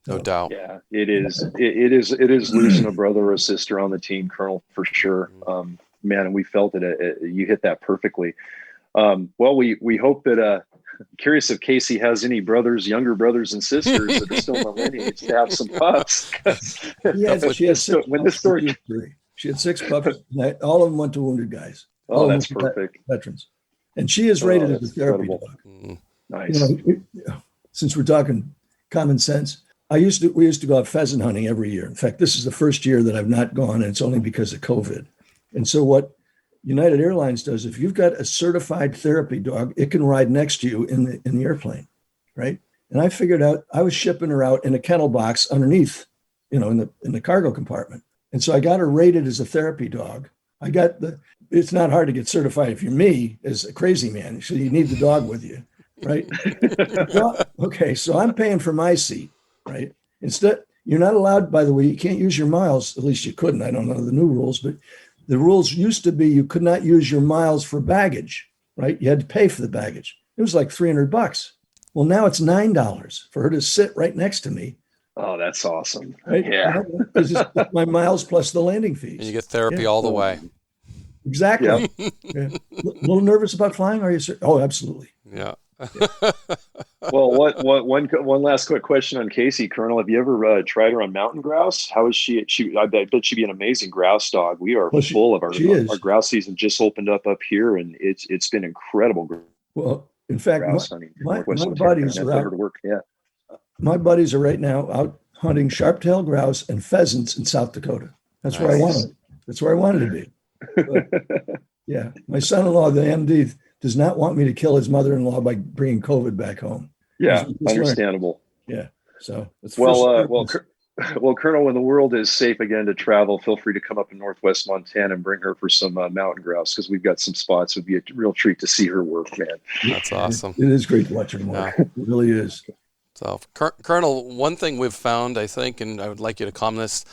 no doubt. Yeah, it is. It is losing a brother or a sister on the team, Colonel, for sure. Man, and we felt it. You hit that perfectly. Well, we hope that. Curious if Casey has any younger brothers and sisters that are still in the lineage to have some pups. She has 6 when this story. She had 6 puppies. All of them went to wounded guys. Oh, that's perfect. Veterans. And she is rated as a therapy dog. Nice. Since we're talking common sense, we used to go out pheasant hunting every year. In fact, this is the first year that I've not gone, and it's only because of COVID. And so what United Airlines does, if you've got a certified therapy dog, it can ride next to you in the airplane, right? And I figured out I was shipping her out in a kennel box underneath, in the cargo compartment. And so I got her rated as a therapy dog. It's not hard to get certified if you're me as a crazy man. So you need the dog with you, right? Well, okay, so I'm paying for my seat, right? Instead, you're not allowed, by the way, you can't use your miles. At least you couldn't. I don't know the new rules, but the rules used to be you could not use your miles for baggage, right? You had to pay for the baggage. It was like $300. Well, now it's $9 for her to sit right next to me. Oh, that's awesome. Right? Yeah. It's just my miles plus the landing fees. And you get therapy all the way. Exactly. Yep. Yeah. A little nervous about flying, are you, sir? Oh, absolutely. Yeah. Well, one last quick question on Casey, Colonel. Have you ever tried her on mountain grouse? How is she? I bet she'd be an amazing grouse dog. We are full of our grouse season just opened up here, and it's been incredible. Well, in fact, my buddies are out. Work. Yeah. My buddies are right now out hunting sharp-tailed grouse and pheasants in South Dakota. That's where I wanted. That's where I wanted to be. But, yeah, my son-in-law, the MD, does not want me to kill his mother-in-law by bringing COVID back home. Yeah, understandable. Yeah, so it's well, Colonel, when the world is safe again to travel, feel free to come up in Northwest Montana and bring her for some mountain grouse because we've got some spots. It would be a real treat to see her work, man. That's awesome. It is great to watch her work. Yeah. It really is. So, Colonel, one thing we've found, I think, and I would like you to comment this,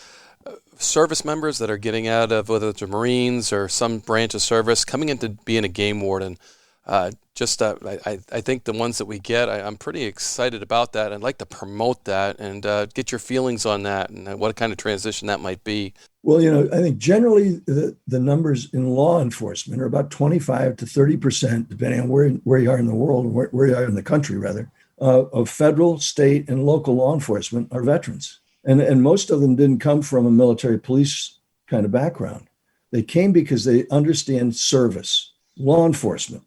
service members that are getting out of, whether it's the Marines or some branch of service, coming into being a game warden, I think the ones that we get, I'm pretty excited about that. I'd like to promote that and get your feelings on that and what kind of transition that might be. Well, I think generally the numbers in law enforcement are about 25 to 30%, depending on where you are in the world, where you are in the country, rather, of federal, state, and local law enforcement are veterans. And most of them didn't come from a military police kind of background. They came because they understand service, law enforcement,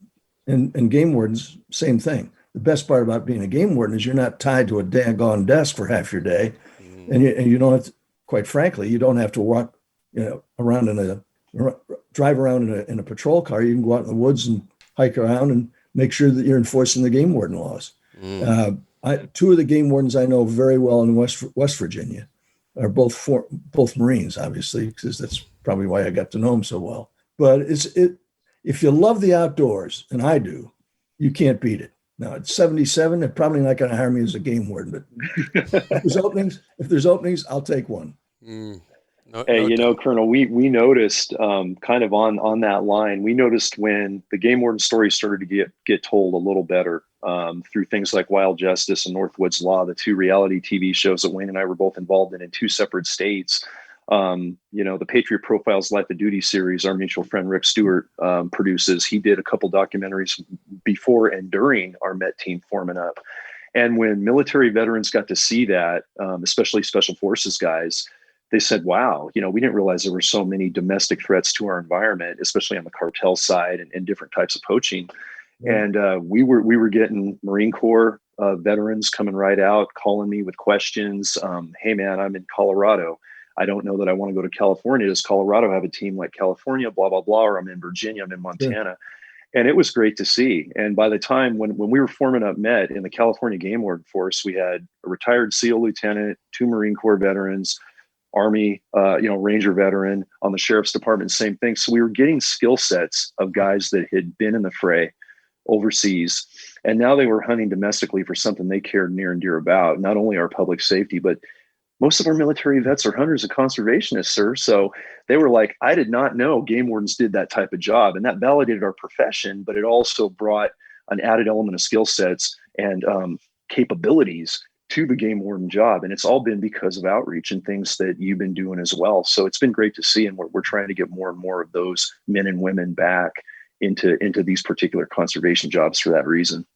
and game wardens, same thing. The best part about being a game warden is you're not tied to a daggone desk for half your day. And you don't have to, quite frankly, you don't have to walk, around drive around in a patrol car. You can go out in the woods and hike around and make sure that you're enforcing the game warden laws. Two of the game wardens I know very well in West Virginia are both Marines, obviously, because that's probably why I got to know them so well. But if you love the outdoors, and I do, you can't beat it. Now at 77, they're probably not going to hire me as a game warden, but if there's openings, I'll take one. Hey, Colonel, we noticed kind of on that line, we noticed when the game warden story started to get told a little better through things like Wild Justice and Northwoods Law, the two reality TV shows that Wayne and I were both involved in two separate states. The Patriot Profiles Life of Duty series, our mutual friend Rick Stewart produces. He did a couple documentaries before and during our Met team forming up. And when military veterans got to see that, especially Special Forces guys, they said, wow, we didn't realize there were so many domestic threats to our environment, especially on the cartel side and different types of poaching. Mm-hmm. And we were getting Marine Corps veterans coming right out, calling me with questions. Hey, man, I'm in Colorado. I don't know that I want to go to California. Does Colorado have a team like California, blah, blah, blah, or I'm in Virginia, I'm in Montana. Yeah. And it was great to see. And by the time when we were forming up Met in the California Game Warden Force, we had a retired SEAL lieutenant, 2 Marine Corps veterans, Army, Ranger veteran. On the Sheriff's Department, same thing. So we were getting skill sets of guys that had been in the fray overseas, and now they were hunting domestically for something they cared near and dear about, not only our public safety, but most of our military vets are hunters and conservationists, sir. So they were like, I did not know game wardens did that type of job. And that validated our profession, but it also brought an added element of skill sets and capabilities to the game warden job. And it's all been because of outreach and things that you've been doing as well. So it's been great to see. And we're trying to get more and more of those men and women back into these particular conservation jobs for that reason.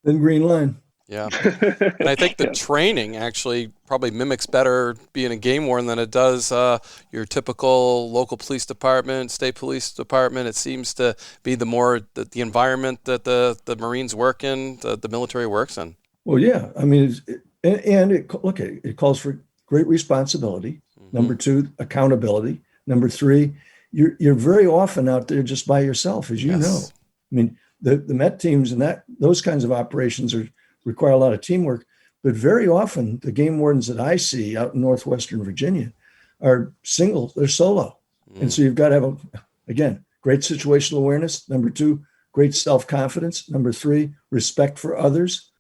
Then Green Line. Yeah. And I think the training actually probably mimics better being a game warden than it does your typical local police department, state police department. It seems to be the environment that the Marines work in, the military works in. Well, yeah. I mean, it calls for great responsibility. Mm-hmm. Number 2, accountability. Number 3, you're very often out there just by yourself, as you know. I mean, the Met teams and those kinds of operations require a lot of teamwork, but very often the game wardens that I see out in Northwestern Virginia are single, they're solo. And so you've got to have, again, great situational awareness. Number 2, great self-confidence. Number 3, respect for others.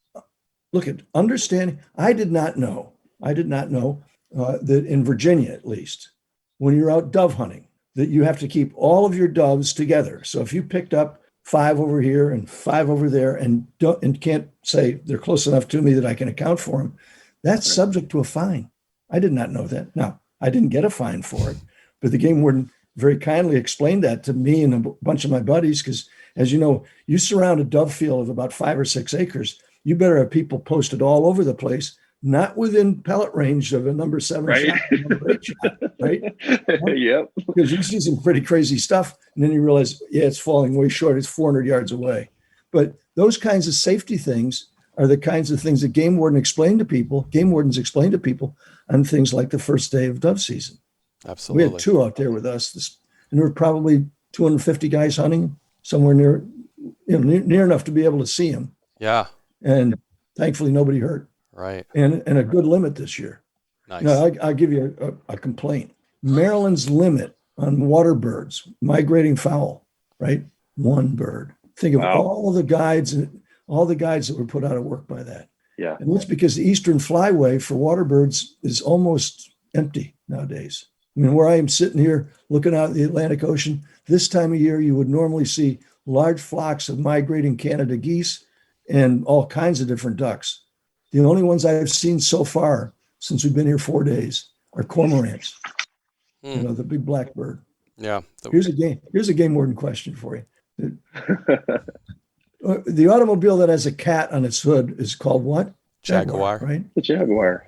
Look at understanding. I did not know that in Virginia, at least, when you're out dove hunting, that you have to keep all of your doves together. So if you picked up 5 over here and 5 over there and can't say they're close enough to me that I can account for them, that's subject to a fine. I did not know that. Now, I didn't get a fine for it, but the game warden very kindly explained that to me and a bunch of my buddies, because as you know, you surround a dove field of about 5 or 6 acres, you better have people posted all over the place, not within pellet range of a number 7 shot, number 8 shot, right? Yep. Because you see some pretty crazy stuff, and then you realize, it's falling way short. It's 400 yards away. But those kinds of safety things are the kinds of things that game wardens explain to people on things like the first day of dove season. Absolutely. We had 2 out there with us, and there were probably 250 guys hunting somewhere near enough to be able to see them. Yeah. And thankfully, nobody hurt. Right. And a good limit this year. Nice. Now, I'll give you a complaint. Maryland's limit on water birds, migrating fowl, right? 1 bird. Think of all the guides that were put out of work by that. Yeah. And that's because the eastern flyway for water birds is almost empty nowadays. I mean, where I am sitting here looking out at the Atlantic Ocean, this time of year, you would normally see large flocks of migrating Canada geese and all kinds of different ducks. The only ones I've seen so far since we've been here 4 days are cormorants. The big black bird. Yeah. Here's a game warden question for you. The automobile that has a cat on its hood is called what? Jaguar. Right? The Jaguar.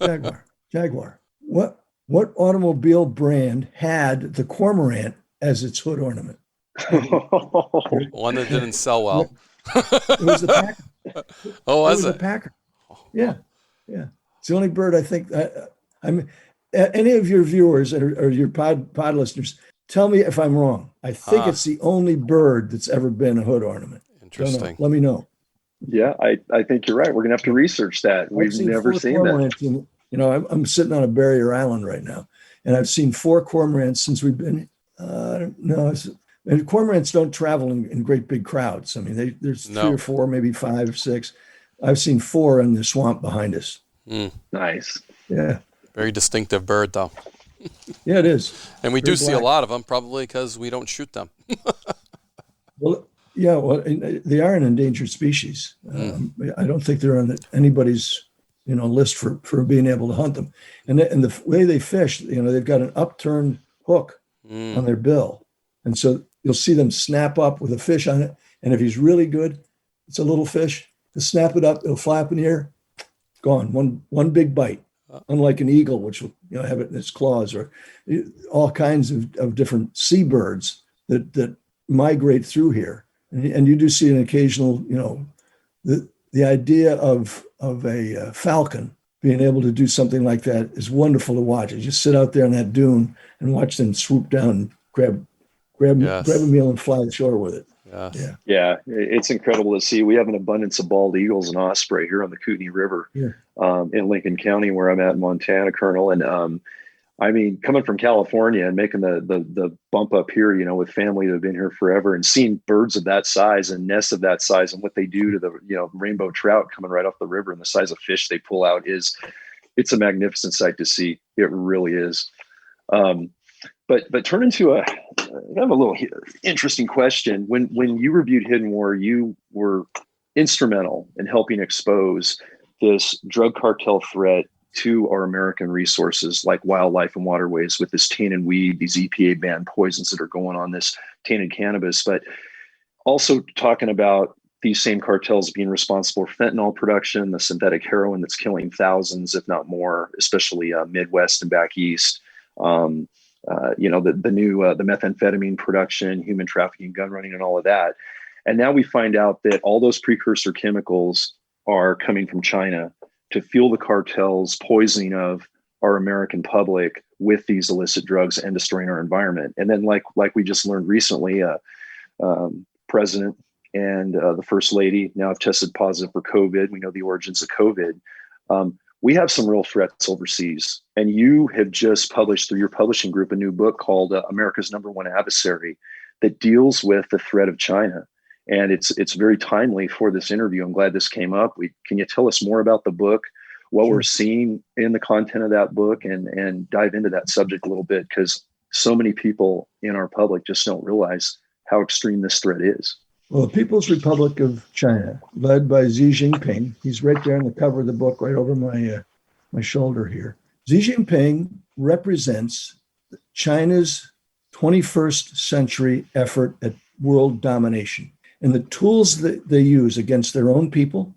Yeah. Jaguar. What automobile brand had the cormorant as its hood ornament? One that didn't sell well. It was the Packer. Oh, was it? The Packer. Yeah. It's the only bird I think. Any of your viewers or your pod listeners, tell me if I'm wrong. I think it's the only bird that's ever been a hood ornament. Interesting. Let me know. Yeah, I think you're right. We're gonna have to research that. We've never seen that. I'm sitting on a barrier island right now, and I've seen 4 cormorants since we've been. And cormorants don't travel in great big crowds. I mean, there's 3 or 4, maybe 5 or 6. I've seen 4 in the swamp behind us. Nice. Yeah. Very distinctive bird, though. Yeah, it is. And we Very do see a black. lot of them, probably because we don't shoot them. Well, yeah, well, they are an endangered species. I don't think they're on anybody's, list for being able to hunt them. And the way they fish, they've got an upturned hook on their bill, and so you'll see them snap up with a fish on it. And if he's really good, it's a little fish. To snap it up, it'll fly up in the air, gone. One big bite. Unlike an eagle, which will have it in its claws, or all kinds of different seabirds that migrate through here. And you do see an occasional, the idea of a falcon being able to do something like that is wonderful to watch. You just sit out there on that dune and watch them swoop down and grab a meal and fly ashore with it. Yeah, it's incredible to see. We have an abundance of bald eagles and osprey here on the Kootenai River in Lincoln County, where I'm at in Montana, Colonel. And I mean, coming from California and making the bump up here, with family that have been here forever, and seeing birds of that size and nests of that size and what they do to the rainbow trout coming right off the river and the size of fish they pull out it's a magnificent sight to see. It really is. But turning to I have a little interesting question. When you reviewed Hidden War, you were instrumental in helping expose this drug cartel threat to our American resources like wildlife and waterways with this tainted weed, these EPA banned poisons that are going on, this tainted cannabis, but also talking about these same cartels being responsible for fentanyl production, the synthetic heroin that's killing thousands, if not more, especially Midwest and back east. The methamphetamine production, human trafficking, gun running, and all of that. And now we find out that all those precursor chemicals are coming from China to fuel the cartels' poisoning of our American public with these illicit drugs and destroying our environment. And then, like we just learned recently, President and the First Lady now have tested positive for COVID. We know the origins of COVID. We have some real threats overseas. And you have just published through your publishing group a new book called America's Number One Adversary that deals with the threat of China. And it's very timely for this interview. I'm glad this came up. Can you tell us more about the book, what we're seeing in the content of that book, and dive into that subject a little bit? Because so many people in our public just don't realize how extreme this threat is. Well, the People's Republic of China, led by Xi Jinping, he's right there on the cover of the book, right over my shoulder here. Xi Jinping represents China's 21st century effort at world domination. And the tools that they use against their own people,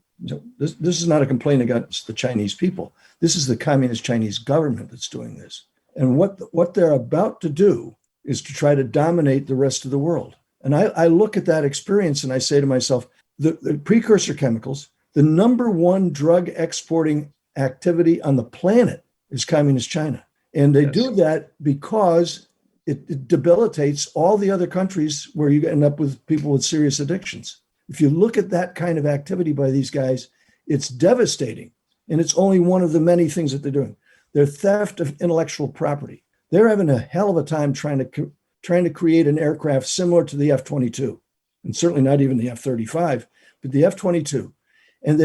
this is not a complaint against the Chinese people. This is the communist Chinese government that's doing this. And what they're about to do is to try to dominate the rest of the world. And I look at that experience and I say to myself, the precursor chemicals, the number one drug exporting activity on the planet is communist China. And they do that because it debilitates all the other countries where you end up with people with serious addictions. If you look at that kind of activity by these guys, it's devastating. And it's only one of the many things that they're doing. They're theft of intellectual property. They're having a hell of a time trying to create an aircraft similar to the F-22, and certainly not even the F-35, but the F-22. And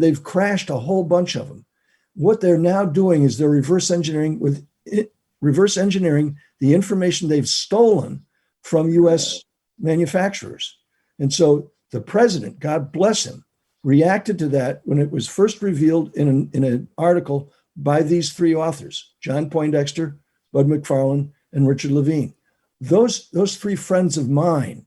they've crashed a whole bunch of them. What they're now doing is they're reverse engineering the information they've stolen from U.S. manufacturers. And so the president, God bless him, reacted to that when it was first revealed in an article by these three authors, John Poindexter, Bud McFarlane, and Richard Levine. Those three friends of mine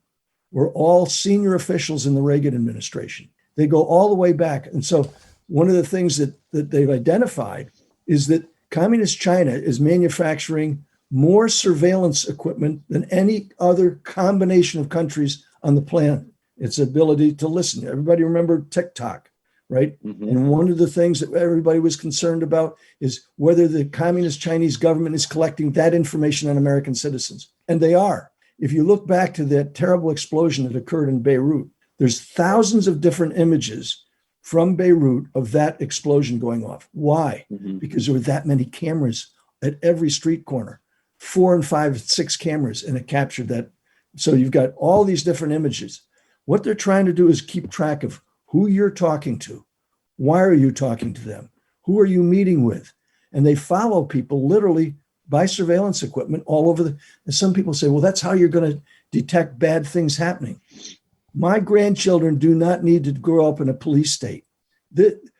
were all senior officials in the Reagan administration. They go all the way back. And so one of the things that they've identified is that communist China is manufacturing more surveillance equipment than any other combination of countries on the planet. Its ability to listen. Everybody remember TikTok, right? Mm-hmm. And one of the things that everybody was concerned about is whether the communist Chinese government is collecting that information on American citizens. And they are. If you look back to that terrible explosion that occurred in Beirut, there's thousands of different images from Beirut of that explosion going off. Why? Mm-hmm. Because there were that many cameras at every street corner, 4 and 5, 6 cameras, and it captured that. So you've got all these different images. What they're trying to do is keep track of who you're talking to. Why are you talking to them? Who are you meeting with? And they follow people literally buy surveillance equipment all over and some people say, well, that's how you're going to detect bad things happening. My grandchildren do not need to grow up in a police state.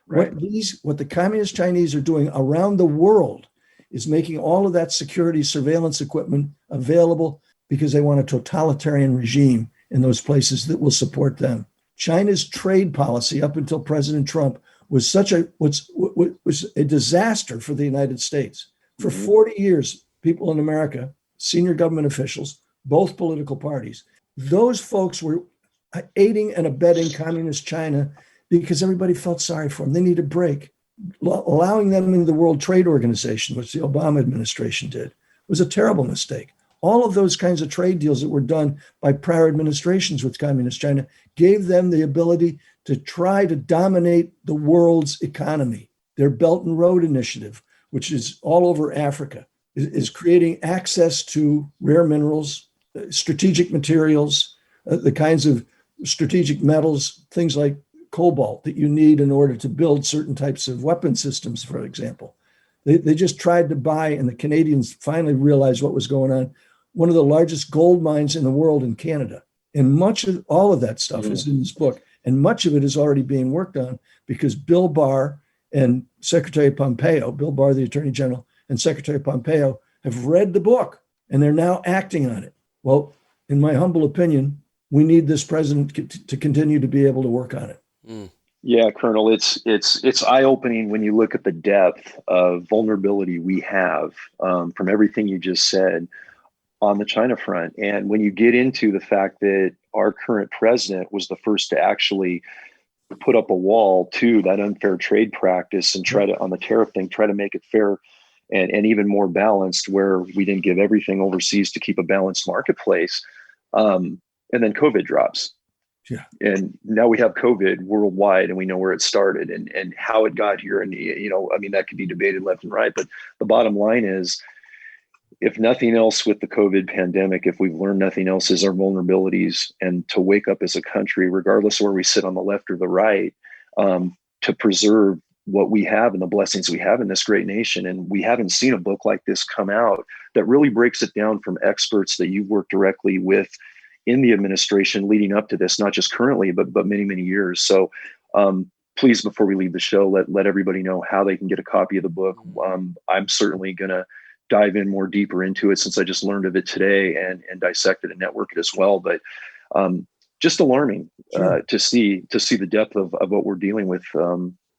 What the communist Chinese are doing around the world is making all of that security surveillance equipment available because they want a totalitarian regime in those places that will support them. China's trade policy up until President Trump was was a disaster for the United States. For 40 years, people in America, senior government officials, both political parties, those folks were aiding and abetting communist China because everybody felt sorry for them. They needed a break. Allowing them into the World Trade Organization, which the Obama administration did, was a terrible mistake. All of those kinds of trade deals that were done by prior administrations with communist China gave them the ability to try to dominate the world's economy. Their Belt and Road Initiative, which is all over Africa, is creating access to rare minerals, strategic materials, the kinds of strategic metals, things like cobalt that you need in order to build certain types of weapon systems, for example. They just tried to buy, and the Canadians finally realized what was going on, one of the largest gold mines in the world in Canada. And much of all of that stuff is in this book. And much of it is already being worked on because Bill Barr and Secretary Pompeo, Bill Barr, the Attorney General, and Secretary Pompeo have read the book and they're now acting on it. Well, in my humble opinion, we need this president to continue to be able to work on it. Yeah, Colonel, it's eye-opening when you look at the depth of vulnerability we have from everything you just said on the China front. And when you get into the fact that our current president was the first to actually put up a wall to that unfair trade practice and try to, on the tariff thing, try to make it fair and even more balanced, where we didn't give everything overseas to keep a balanced marketplace. And then COVID drops. Yeah. And now we have COVID worldwide and we know where it started and how it got here. And, that could be debated left and right. But the bottom line is, if nothing else with the COVID pandemic, if we've learned nothing else, is our vulnerabilities, and to wake up as a country, regardless of where we sit on the left or the right, to preserve what we have and the blessings we have in this great nation. And we haven't seen a book like this come out that really breaks it down from experts that you've worked directly with in the administration leading up to this, not just currently, but many, many years. So please, before we leave the show, let everybody know how they can get a copy of the book. I'm certainly going to dive in more deeper into it since I just learned of it today and dissect it and network it as well. But just alarming to see the depth of what we're dealing with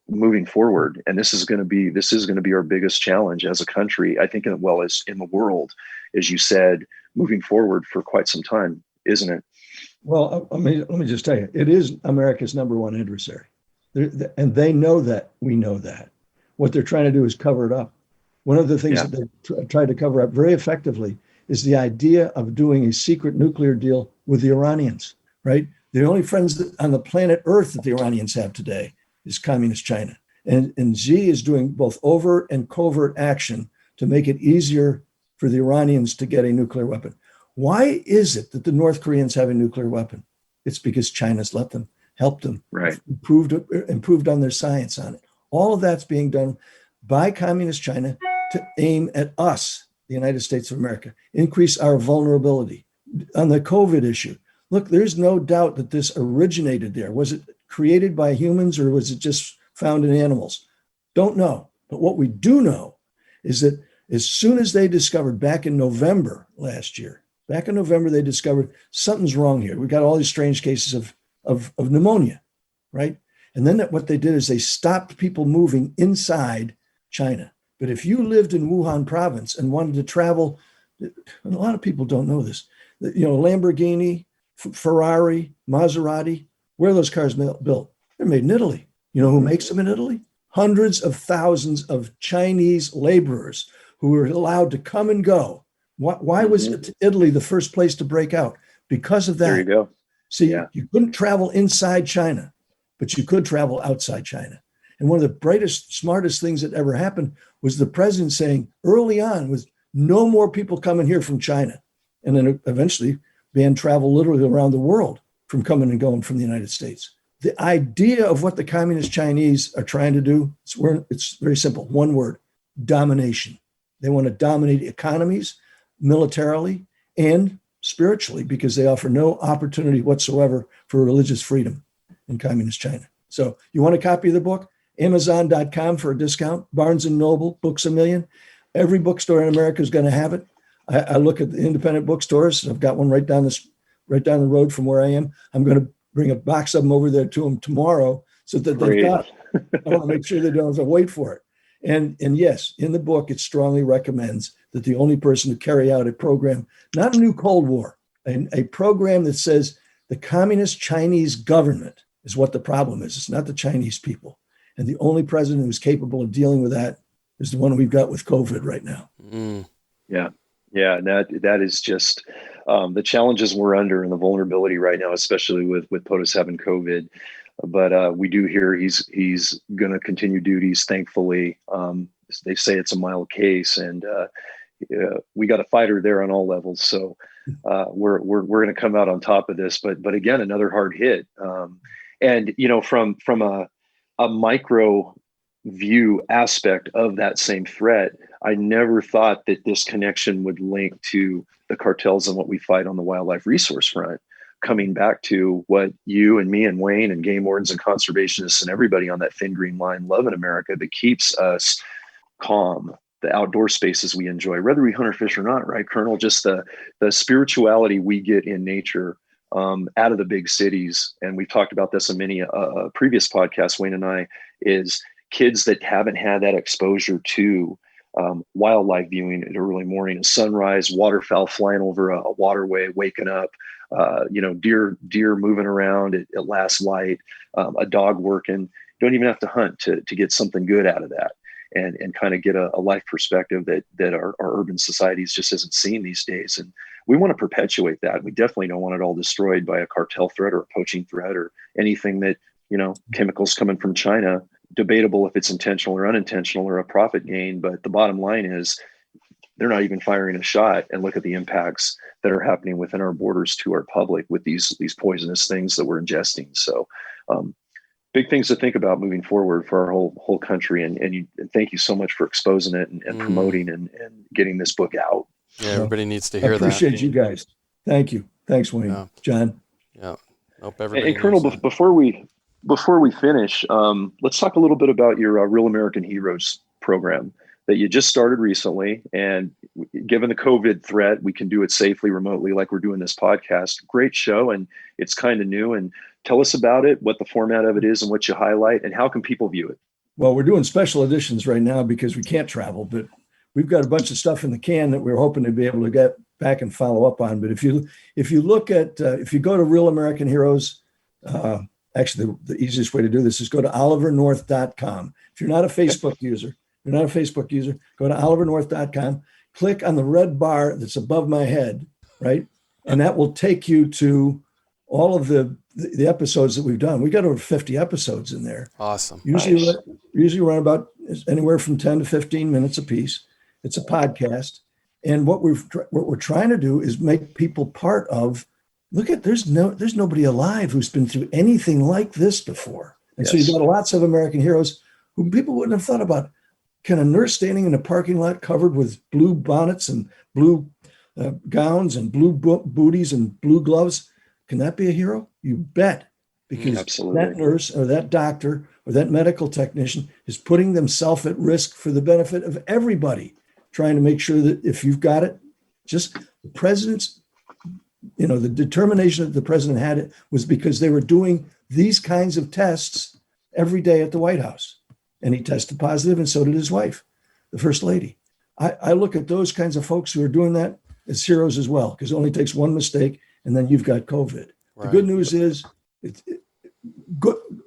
moving forward. And this is going to be our biggest challenge as a country, I think, as well as in the world, as you said, moving forward for quite some time, isn't it? Well, let me just tell you, it is America's number one adversary. And they know that. We know that. What they're trying to do is cover it up. One of the things that they tried to cover up very effectively is the idea of doing a secret nuclear deal with the Iranians, right? The only friends on the planet Earth that the Iranians have today is communist China. And Xi is doing both overt and covert action to make it easier for the Iranians to get a nuclear weapon. Why is it that the North Koreans have a nuclear weapon? It's because China's let them, helped them, right? Improved on their science on it. All of that's being done by communist China to aim at us, the United States of America, increase our vulnerability. On the COVID issue, look, there's no doubt that this originated there. Was it created by humans or was it just found in animals? Don't know. But what we do know is that as soon as they discovered back in November last year, they discovered something's wrong here. We got all these strange cases of pneumonia, right? And then what they did is they stopped people moving inside China. But if you lived in Wuhan province and wanted to travel, and a lot of people don't know this, Lamborghini, Ferrari, Maserati, where are those cars built? They're made in Italy. You know who makes them in Italy? Hundreds of thousands of Chinese laborers who were allowed to come and go. Why was Italy the first place to break out? Because of that. There you go. See, you couldn't travel inside China, but you could travel outside China. And one of the brightest, smartest things that ever happened was the president saying early on was no more people coming here from China. And then eventually banned travel literally around the world from coming and going from the United States. The idea of what the communist Chinese are trying to do, it's very simple. One word: domination. They want to dominate economies, militarily, and spiritually, because they offer no opportunity whatsoever for religious freedom in communist China. So you want a copy of the book? Amazon.com for a discount. Barnes & Noble, Books A Million. Every bookstore in America is going to have it. I look at the independent bookstores. I've got one right down the road from where I am. I'm going to bring a box of them over there to them tomorrow so that they've got it. I want to make sure they don't have to wait for it. And yes, in the book, it strongly recommends that the only person to carry out a program, not a new Cold War, a program that says the communist Chinese government is what the problem is. It's not the Chinese people. And the only president who's capable of dealing with that is the one we've got with COVID right now. Yeah. And that is just the challenges we're under and the vulnerability right now, especially with POTUS having COVID. But we do hear he's going to continue duties. Thankfully, they say it's a mild case, and we got a fighter there on all levels. So we're going to come out on top of this. But again, another hard hit. And from a micro view aspect of that same threat, I never thought that this connection would link to the cartels and what we fight on the wildlife resource front. Coming back to what you and me and Wayne and game wardens and conservationists and everybody on that thin green line love in America that keeps us calm, the outdoor spaces we enjoy, whether we hunt or fish or not, right, Colonel? Just the spirituality we get in nature out of the big cities. And we've talked about this in many previous podcasts, Wayne and I, is kids that haven't had that exposure to wildlife viewing at early morning, a sunrise, waterfowl flying over a waterway, waking up, deer moving around at last light, a dog working. You don't even have to hunt to get something good out of that, and kind of get a life perspective that our urban societies just isn't seeing these days. And we want to perpetuate that. We definitely don't want it all destroyed by a cartel threat or a poaching threat or anything that, chemicals coming from China. Debatable if it's intentional or unintentional or a profit gain, but the bottom line is they're not even firing a shot. And look at the impacts that are happening within our borders to our public with these poisonous things that we're ingesting. So big things to think about moving forward for our whole country. And thank you so much for exposing it and promoting and getting this book out. Yeah, everybody needs to hear that. I appreciate you guys. Thank you. Thanks, Wayne. Yeah. John. Yeah. Hope everybody. And Colonel, before we finish, let's talk a little bit about your Real American Heroes program that you just started recently. And given the COVID threat, we can do it safely remotely like we're doing this podcast. Great show. And it's kind of new. And tell us about it, what the format of it is and what you highlight, and how can people view it? Well, we're doing special editions right now because we can't travel, but we've got a bunch of stuff in the can that we're hoping to be able to get back and follow up on. But if you look at, if you go to Real American Heroes, actually, the easiest way to do this is go to olivernorth.com. If you're not a Facebook user, go to olivernorth.com, click on the red bar that's above my head, right? And that will take you to all of the episodes that we've done. We got over 50 episodes in there. Awesome. Usually run about anywhere from 10 to 15 minutes a piece. It's a podcast. And what we're trying to do is make people part of. Look at there's nobody alive who's been through anything like this before. And yes. So you've got lots of American heroes who people wouldn't have thought about. Can a nurse standing in a parking lot covered with blue bonnets and blue gowns and blue booties and blue gloves, can that be a hero? You bet. Because that nurse or that doctor or that medical technician is putting themselves at risk for the benefit of everybody, trying to make sure that if you've got it, just the president's, the determination that the president had it was because they were doing these kinds of tests every day at the White House. And he tested positive, and so did his wife, the first lady. I look at those kinds of folks who are doing that as heroes as well, because it only takes one mistake, and then you've got COVID. Right. The good news is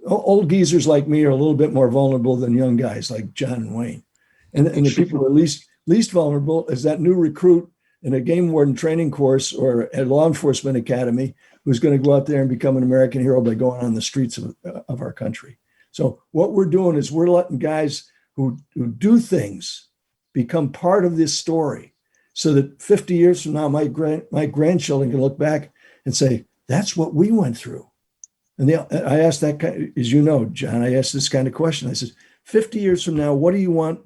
old geezers like me are a little bit more vulnerable than young guys like John and Wayne. And the people who are least vulnerable is that new recruit in a game warden training course or a law enforcement academy who's going to go out there and become an American hero by going on the streets of our country. So what we're doing is we're letting guys who do things become part of this story so that 50 years from now, my grandchildren can look back and say, that's what we went through. And I asked that, as you know, John, I asked this kind of question. I said, 50 years from now, what do you want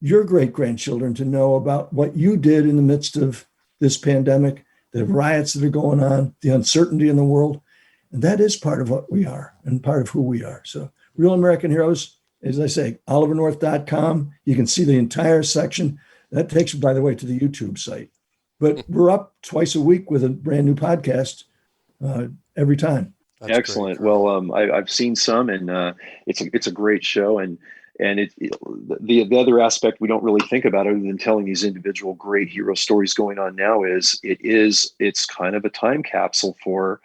your great-grandchildren to know about what you did in the midst of this pandemic, the riots that are going on, the uncertainty in the world. And that is part of what we are and part of who we are. So Real American Heroes, as I say, olivernorth.com. You can see the entire section. That takes you, by the way, to the YouTube site. But we're up twice a week with a brand new podcast every time. That's excellent. Great. Well, I've seen some, and it's a great show. And the other aspect we don't really think about, other than telling these individual great hero stories going on now, is it's kind of a time capsule for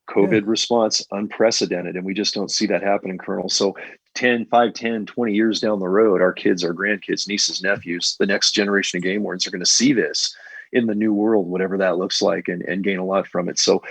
COVID response, unprecedented. And we just don't see that happening, Colonel. So 5, 10, 20 years down the road, our kids, our grandkids, nieces, nephews, the next generation of game wardens are going to see this in the new world, whatever that looks like, and gain a lot from it. So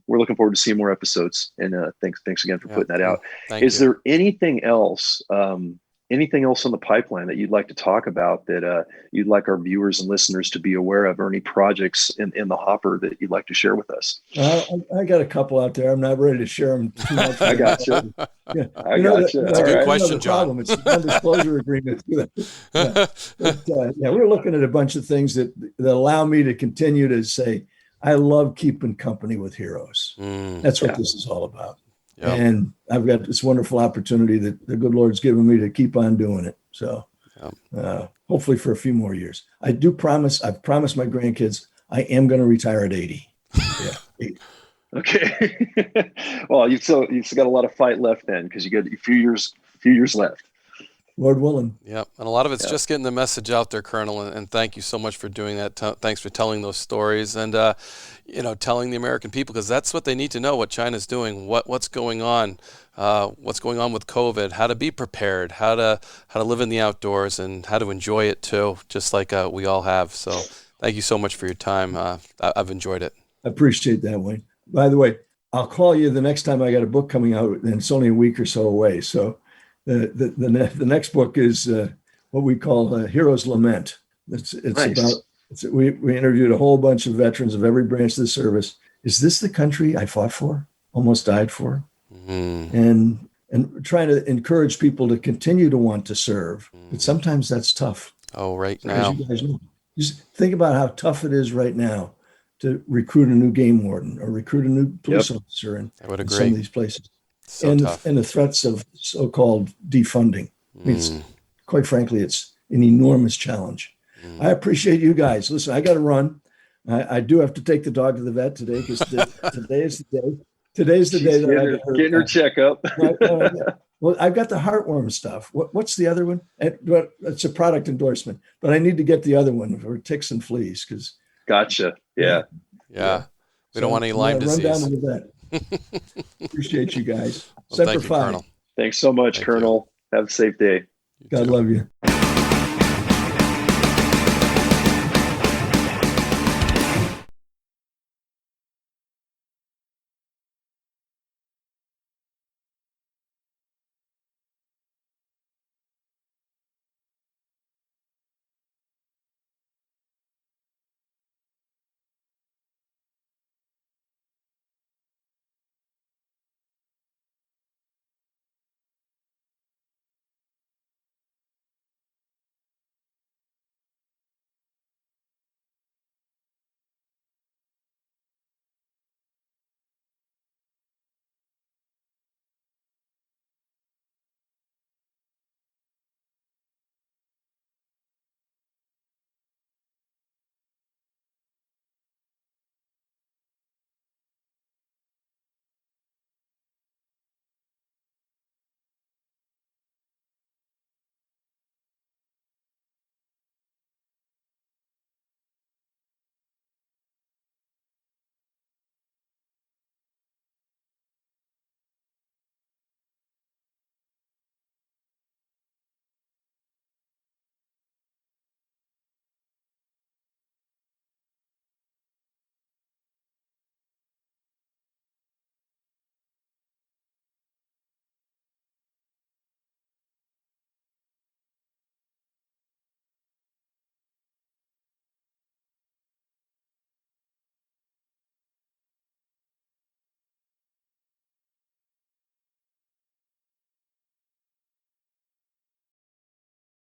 we're looking forward to seeing more episodes. And thanks again for putting that out. Is there anything else on the pipeline that you'd like to talk about that you'd like our viewers and listeners to be aware of, or any projects in the hopper that you'd like to share with us? I got a couple out there. I'm not ready to share them too much. I got you. Yeah. That's a good question, John. It's a non-disclosure agreement. We're looking at a bunch of things that allow me to continue to say, I love keeping company with heroes. That's what this is all about. Yep. And I've got this wonderful opportunity that the good Lord's given me to keep on doing it. So hopefully for a few more years. I've promised my grandkids I am going to retire at 80. Yeah, 80. Okay. Well, you've still got a lot of fight left then, because you got a few years left. Lord willing. Yeah, and a lot of it's just getting the message out there, Colonel, and thank you so much for doing that. Thanks for telling those stories and, telling the American people, because that's what they need to know, what China's doing, what's going on with COVID, how to be prepared, how to live in the outdoors, and how to enjoy it too, just like we all have. So thank you so much for your time. I've enjoyed it. I appreciate that, Wayne. By the way, I'll call you the next time I got a book coming out, and it's only a week or so away. So the next book is what we call Heroes Lament. It's nice. We interviewed a whole bunch of veterans of every branch of the service. Is this the country I fought for, almost died for? And trying to encourage people to continue to want to serve. But sometimes that's tough. Oh, right now. You guys know. Just think about how tough it is right now to recruit a new game warden or recruit a new police officer in some of these places. And the threats of so-called defunding. I mean, quite frankly, it's an enormous challenge. I appreciate you guys. Listen, I got to run. I do have to take the dog to the vet today, because today is the day. Today's the day that I get her. Getting her checkup. Well, I've got the heartworm stuff. What's the other one? It's a product endorsement, but I need to get the other one for ticks and fleas. Gotcha. Yeah. We don't want any Lyme disease. Run down to the vet. Appreciate you guys. Well, thank you, Colonel. Thanks so much, Colonel. Have a safe day. God love you.